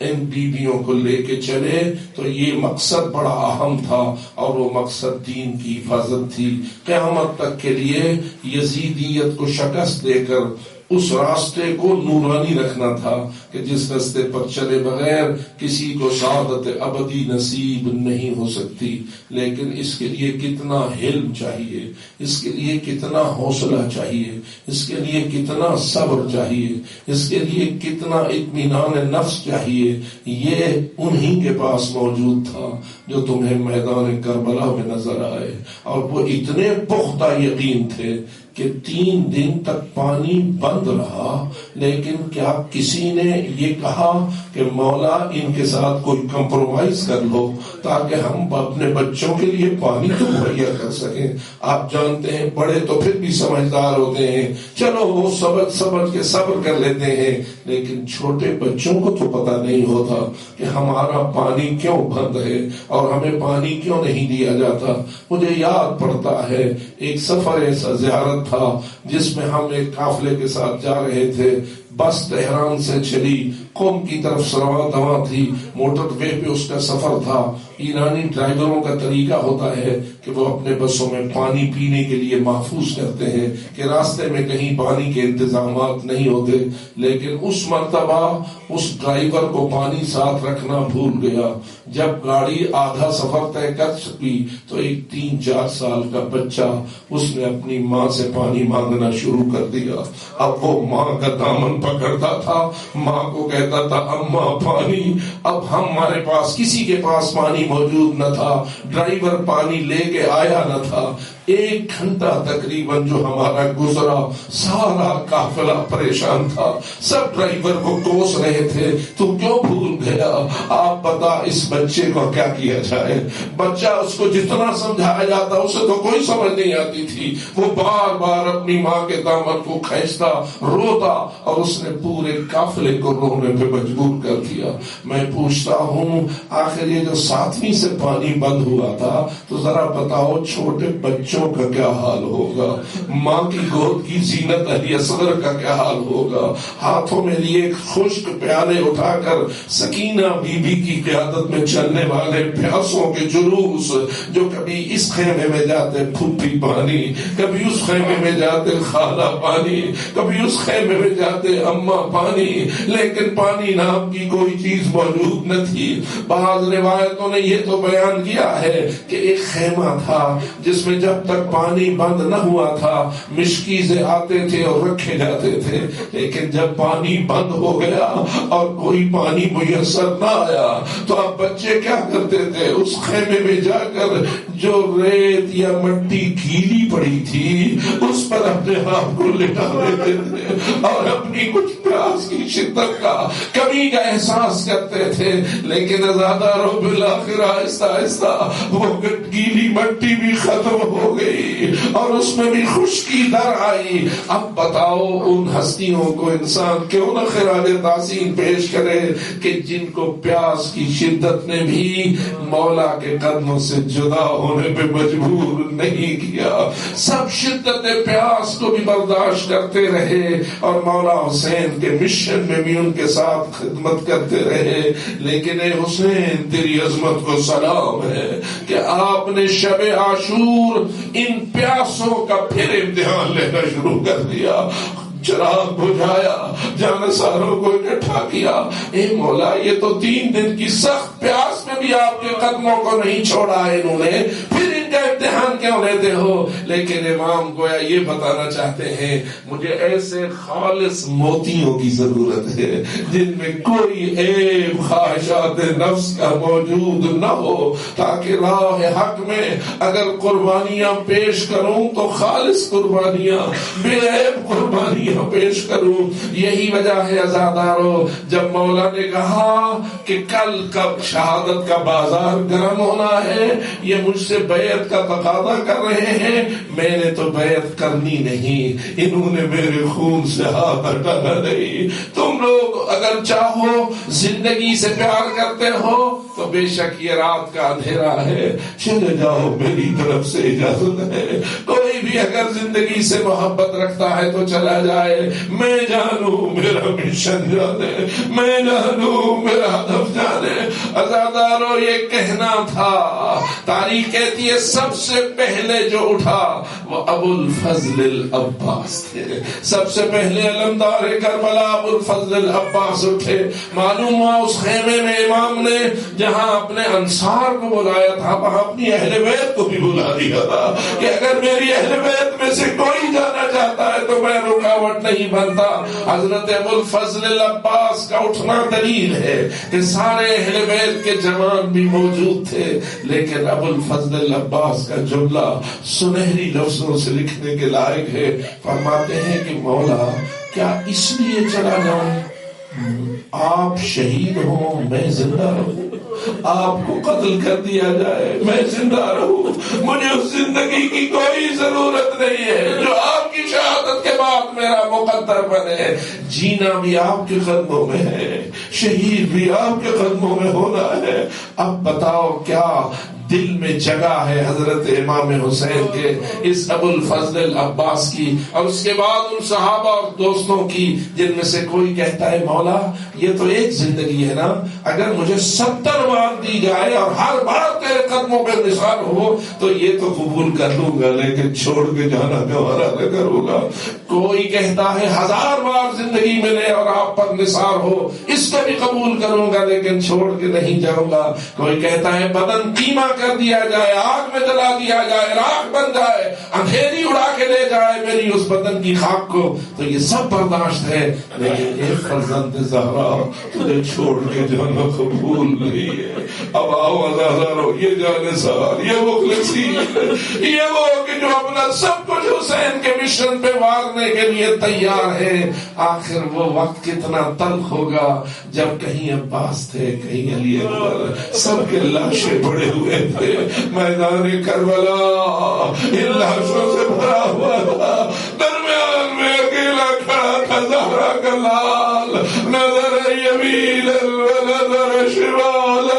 ان بیویوں کو لے کے چلے تو یہ مقصد بڑا اہم تھا، اور وہ مقصد دین کی حفاظت تھی۔ قیامت تک کے لیے یزیدیت کو شکست دے کر اس راستے کو نورانی رکھنا تھا کہ جس راستے پر چلے بغیر کسی کو سعادت ابدی نصیب نہیں ہو سکتی۔ لیکن اس کے لیے کتنا حلم چاہیے، اس کے لیے کتنا حوصلہ چاہیے، اس کے لیے کتنا صبر چاہیے، اس کے لیے کتنا اطمینان نفس چاہیے، یہ انہی کے پاس موجود تھا جو تمہیں میدان کربلا میں نظر آئے۔ اور وہ اتنے پختہ یقین تھے کہ 3 دن تک پانی بند رہا، لیکن کیا کسی نے یہ کہا کہ مولا ان کے ساتھ کوئی کمپرومائز کر لو تاکہ ہم اپنے بچوں کے لیے پانی تو مہیا کر سکیں؟ آپ جانتے ہیں بڑے تو پھر بھی سمجھدار ہوتے ہیں، چلو وہ سمجھ کے صبر کر لیتے ہیں، لیکن چھوٹے بچوں کو تو پتہ نہیں ہوتا کہ ہمارا پانی کیوں بند ہے اور ہمیں پانی کیوں نہیں دیا جاتا۔ مجھے یاد پڑتا ہے ایک سفر ایسا زیارت تھا جس میں ہم ایک قافلے کے ساتھ جا رہے تھے، بس تہران سے چلی، قم کی طرف سرواں دواں تھی، موٹر وے پہ اس کا سفر تھا۔ ایرانی ڈرائیوروں کا طریقہ ہوتا ہے کہ وہ اپنے بسوں میں پانی پینے کے لیے محفوظ کرتے ہیں کہ راستے میں کہیں پانی کے انتظامات نہیں ہوتے، لیکن اس مرتبہ اس ڈرائیور کو پانی ساتھ رکھنا بھول گیا۔ جب گاڑی آدھا سفر طے کر چکی تو ایک 3-4 سال کا بچہ اس نے اپنی ماں سے پانی مانگنا شروع کر دیا۔ اب وہ ماں کا دامن پکڑتا تھا، ماں کو کہتا تھا اماں پانی۔ اب ہمارے پاس کسی کے پاس پانی موجود نہ تھا، ڈرائیور پانی لے کے آیا نہ تھا۔ 1 گھنٹہ تقریباً جو ہمارا گزرا، سارا قافلہ پریشان تھا، سب ڈرائیور کو کوس رہے تھے تو کیوں بھول گیا؟ آپ بتا اس بچے کو کیا کیا جائے؟ بچہ اس کو جتنا سمجھایا جاتا اسے تو کوئی سمجھ نہیں آتی تھی، وہ بار بار اپنی ماں کے دامن کو کھینچتا، روتا، اور اس نے پورے قافلے کو رونے پہ مجبور کر دیا۔ میں پوچھتا ہوں آخر یہ جو 7ویں سے پانی بند ہوا تھا تو ذرا بتاؤ چھوٹے بچوں کا کیا حال ہوگا؟ ماں کی گود کی زینت علی اصغر کا کیا حال ہوگا؟ ہاتھوں میں لیے خشک پیالے اٹھا کر سکینہ بی بی کی قیادت میں چلنے والے پیاسوں کے جلوس، جو کبھی اس خیمے میں جاتے پھوپھی پانی، کبھی اس خیمے میں جاتے خالہ پانی، کبھی اس خیمے میں جاتے اماں پانی، لیکن پانی نام کی کوئی چیز موجود نہ تھی۔ بعض روایتوں نے یہ تو بیان کیا ہے کہ ایک خیمہ تھا جس میں جب تک پانی بند نہ ہوا تھا مشکیزیں آتے تھے اور رکھے جاتے تھے، لیکن جب پانی بند ہو گیا اور کوئی پانی میسر نہ آیا تو اب بچے کیا کرتے تھے؟ اس خیمے میں جا کر جو ریت یا مٹی گیلی پڑی تھی اس پر اپنے آپ کو لٹا دیتے تھے اور اپنی کچھ پیاس کی شدت کا، کمی کا احساس کرتے تھے، لیکن ازاداروں بالآخر آہستہ آہستہ وہ گیلی مٹی بھی ختم ہو گئی اور اس میں بھی خشکی در آئی۔ اب بتاؤ ان ہستیوں کو انسان کیوں نہ خراج تحسین پیش کرے کہ جن کو پیاس کی شدت نے بھی مولا کے قدموں سے جدا ہونے پہ مجبور نہیں کیا۔ سب شدت پیاس کو بھی برداشت کرتے رہے اور مولا حسین کے مشن میں بھی ان کے ساتھ خدمت کرتے رہے، لیکن اے حسین تیری عظمت کو سلام ہے کہ آپ نے شب عاشور ان پیاسوں کا پھر امتحان لینا شروع کر دیا۔ چراغ بجھایا، جانساروں کو اکٹھا کیا. اے مولا یہ تو 3 دن کی سخت پیاس میں بھی آپ کے قدموں کو نہیں چھوڑا انہوں نے، پھر ان کا امتحان کیوں لیتے ہو؟ لیکن امام گویا یہ بتانا چاہتے ہیں مجھے ایسے خالص موتیوں کی ضرورت ہے جن میں کوئی عیب خواہشات نفس کا موجود نہ ہو، تاکہ راہ حق میں اگر قربانیاں پیش کروں تو خالص قربانیاں، بے عیب قربانیاں پیش کروں. یہی وجہ ہے عزادارو، جب مولا نے کہا کہ کل کب شہادت کا بازار گرم ہونا ہے، یہ مجھ سے بیعت کا تقاضا کر رہے ہیں، میں نے تو بیعت کرنی نہیں، انہوں نے میرے خون سے ہاتھ ہٹانا نہیں. تم لوگ اگر چاہو زندگی سے پیار کرتے ہو تو بے شک یہ رات کا اندھیرا ہے، چلے جاؤ، میری طرف سے اجازت ہے. کوئی بھی اگر زندگی سے محبت رکھتا ہے تو چلا جائے، میں جانوں میرا مشن جانے، میں جانوں میرا ہدف جانے. عزادارو یہ کہنا تھا، تاریخ کہتی ہے سب سے پہلے جو اٹھا وہ ابو الفضل العباس تھے. سب سے پہلے علمدار کربلا ابو الفضل العباس اٹھے. معلوم ہوا اس خیمے میں امام نے جہاں اپنے انصار کو بلایا تھا وہاں اپنی اہل بیت کو بھی بلا دیا تھا کہ اگر میری اہل بیت میں سے کوئی جانا چاہتا ہے تو میں رکاوٹ نہیں بنتا. حضرت ابو الفضل العباس کا اٹھنا دلیل ہے کہ سارے اہل بیت کے جوان بھی موجود تھے، لیکن ابو الفضل العباس کا جملہ سنہری لفظوں سے لکھنے کے لائق ہے. فرماتے ہیں کہ مولا کیا اس لیے چلا جاؤں؟ آپ شہید ہوں میں زندہ رہوں، آپ کو قتل کر دیا جائے میں زندہ رہوں، مجھے اس زندگی کی کوئی ضرورت نہیں ہے جو آپ کی شہادت کے بعد میرا مقدر بنے. جینا بھی آپ کے قدموں میں ہے، شہید بھی آپ کے قدموں میں ہونا ہے. اب بتاؤ کیا دل میں جگہ ہے حضرت امام حسین کے اس ابو الفضل العباس کی، اور اس کے بعد ان صحابہ اور دوستوں کی جن میں سے کوئی کہتا ہے مولا یہ تو ایک زندگی ہے نا، اگر مجھے 70 بار دی جائے اور ہر بار تیرے قدموں پہ نثار ہو تو یہ تو قبول کر لوں گا، لیکن چھوڑ کے جانا گوارا نہ کروں گا. کوئی کہتا ہے 1000 بار زندگی ملے اور آپ پر نثار ہو اس کو بھی قبول کروں گا لیکن چھوڑ کے نہیں جاؤں گا. کوئی کہتا ہے بدن قیمہ کر دیا جائے، آگ میں جلا دیا جائے، راکھ بن جائے، اندھیری اڑا کے لے جائے میری اس بدن کی خاک کو، تو یہ سب برداشت ہے، لیکن ایک فرزند زہرا تجھے چھوڑ کے جانا قبول نہیں ہے. اب آؤ عزادارو، یہ جانثار، یہ مخلصی، یہ وہ کہ جو اپنا سب کچھ حسین کے مشن پہ مارنے کے لیے تیار ہے. آخر وہ وقت کتنا تلخ ہوگا جب کہیں عباس تھے، کہیں علی اکبر، سب کے لاشیں پڑے ہوئے تھے، میدان کربلا ان لاشوں سے بھرا ہوا تھا، درمیان میں اکیلا کھڑا تھا زہرا کا لال. نظر یمین و نظر شمال،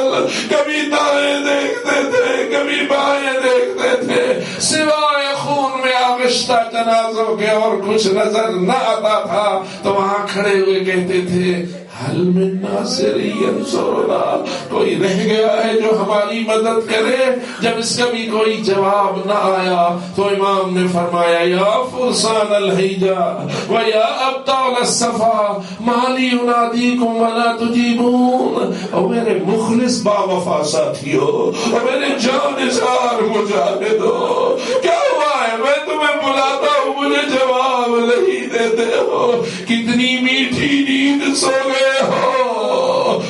کبھی دائیں دیکھتے تھے کبھی بائیں دیکھتے تھے، سوائے خون میں آغشتہ جنازوں کے اور کچھ نظر نہ آتا تھا. تو وہاں کھڑے ہوئے کہتے تھے حل من ناصر ینصرنا، کوئی رہ گیا ہے جو ہماری مدد کرے؟ جب اس کا بھی کوئی جواب نہ آیا تو امام نے فرمایا یا فرسان الحیجہ و یا ابطال الصفا مالی ینادیکم ولا تجیبون. اور میرے مخلص با وفا ساتھیو، اور میرے جانثار مجاہدو، کیا ہوا ہے؟ میں تمہیں بلاتا ہوں مجھے جواب نہیں دیتے ہو. کتنی میٹھی نیند سو گئے ہو،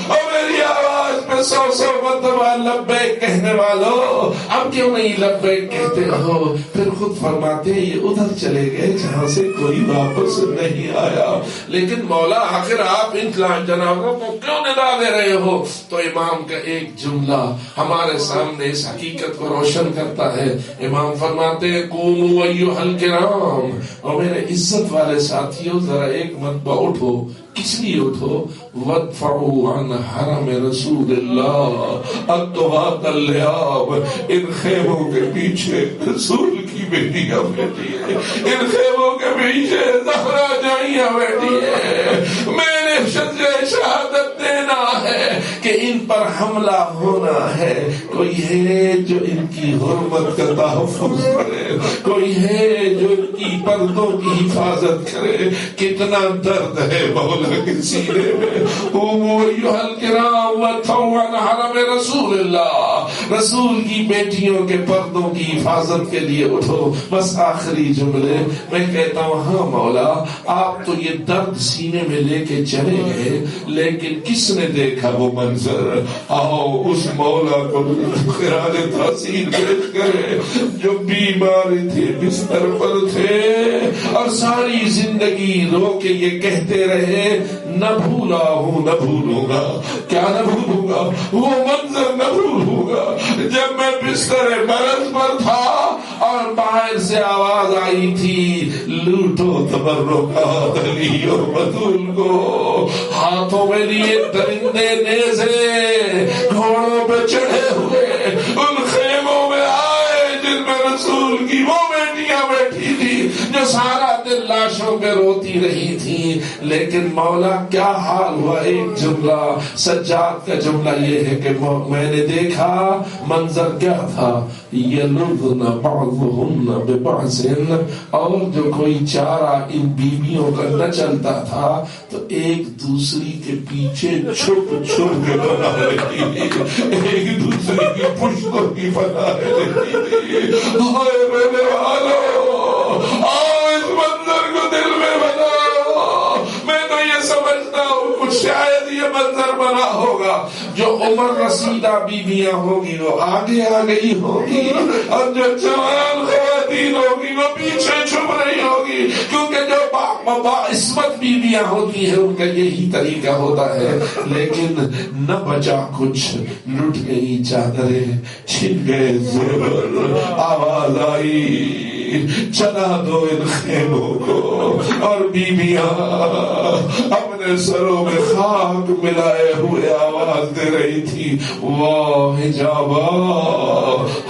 اور میری آواز پہ 100 مرتبہ لبیک کہنے والوں اب کیوں نہیں لبیک کہتے ہو؟ پھر خود فرماتے یہ ادھر چلے گئے جہاں سے کوئی واپس نہیں آیا. لیکن مولا آخر آپ ان جنازوں کو کیوں ندا دے رہے ہو؟ تو امام کا ایک جملہ ہمارے سامنے اس حقیقت کو روشن کرتا ہے. امام فرماتے ہیں قوموا ایھا الکرام، اور میرے عزت والے ساتھیوں ذرا ایک مرتبہ اٹھو. کس لیے اٹھو؟ وادفعوا عن حرم رسول اللہ الطغاة اللعاب، ان خیموں کے پیچھے رسول کی بیٹیاں بیٹھی ہیں, ان خیموں کے پیچھے زہرا جائیاں بیٹھی ہیں. میں نے شجرہ شہادت دینا ہے کہ ان پر حملہ ہونا ہے. کوئی ہے جو ان کی حرمت کا تحفظ کرے, کوئی ہے جو ان کی پردوں کی حفاظت کرے. کتنا درد ہے مولا کے سینے میں. قوموا ایھا الکرام واتوا عن حرم رسول اللہ, رسول کی بیٹیوں کے پردوں کی حفاظت کے لیے اٹھو. بس آخری جملے میں کہتا ہوں, ہاں مولا آپ تو یہ درد سینے میں لے کے چلے گئے, لیکن کس نے دیکھا وہ منظر؟ آؤ اس مولا کو خراج تحسین پیش کرے جو بیمار تھے, بستر پر تھے اور ساری زندگی رو کے یہ کہتے رہے نہ بھولا ہوں نہ بھولوں گا. کیا نہ بھولوں گا؟ وہ منظر نہ بھولوں گا جب میں بستر مرض پر تھا اور باہر سے آواز آئی تھی لوٹو تبرکات علی اور بطول کو. ہاتھوں میں لیے درندے نیزے گھوڑوں پہ چڑھے ہوئے ان خیموں میں آئے جن میں رسول کی وہ بیٹیاں بیٹھی تھی جو سارا دن لاشوں پہ روتی رہی تھی. لیکن مولا کیا حال ہوا؟ ایک جملہ سجاد کا جملہ یہ ہے کہ میں نے دیکھا منظر کیا تھا, یلدن بعضہن ببعض, اور جو کوئی چارہ ان بیویوں کا نہ چلتا تھا تو ایک دوسری کے پیچھے چھپ چھپ کے بنا لیتی تھی, ایک دوسری کی پشتوں کی بنا لیتی تھی. ہائے میرے والو, آؤ اس منظر کو دل میں بناؤ. میں تو یہ سمجھتا ہوں کچھ شاید یہ منظر بنا ہوگا جو عمر رسیدہ بیویاں ہوگی وہ آگے آ گئی ہوگی اور جو جوان خواتین ہوگی وہ پیچھے چھپ رہی ہوگی, کیونکہ جو عصمت بیویاں ہوتی ہیں ان کا یہی طریقہ ہوتا ہے. لیکن نہ بچا کچھ, لٹ گئی چادریں, چھن گئے زیور, آواز آئی چلا دو ان خیموں کو. اور بیویاں اپنے سروں میں خاک ملائے ہوئے آواز دے رہی تھی واہ حجابا,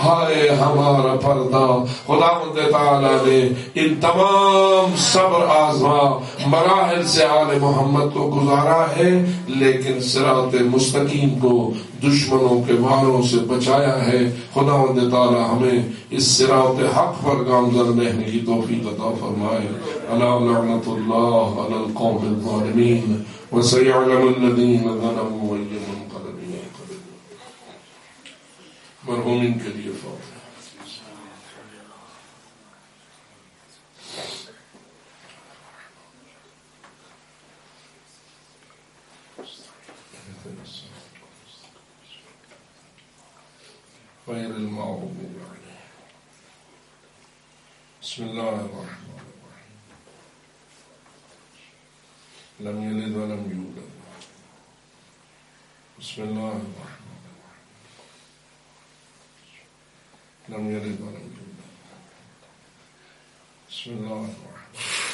ہائے ہمارا پردہ. خداوند تعالیٰ نے ان تمام صبر آزما مراحل سے آل محمد کو گزارا ہے, لیکن صراط مستقیم کو دشمنوں کے واروں سے بچایا ہے. خداوند تعالیٰ ہمیں اس صراط حق پر گامزن رہنے کی توفیق عطا فرمائے. الا لعنت اللہ علی القوم الظالمین وسيعلم الذين ظلموا أي منقلب ينقلبون. مرحومین کے لیے فاتحہ. غير المغضوب عليهم. بسم الله الرحمن الرحيم. لم يلد ولم يولد. بسم الله الرحمن الرحيم. لم يلد ولم يولد. بسم الله الرحمن الرحيم.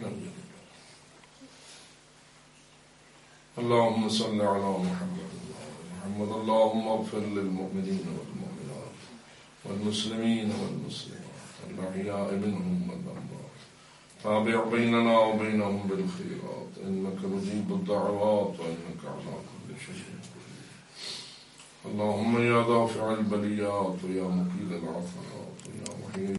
لم يلد. اللهم صل على محمد اللهم اغفر للمؤمنين والمؤمنات والمسلمين والمسلمات الأحياء منهم والأموات. تابع بيننا وبينهم بالخيرات إنك مجيب الدعوات وإنك على كل شيء قدير. اللهم يا دافع البليات ويا مقيل العثرات ويا محيي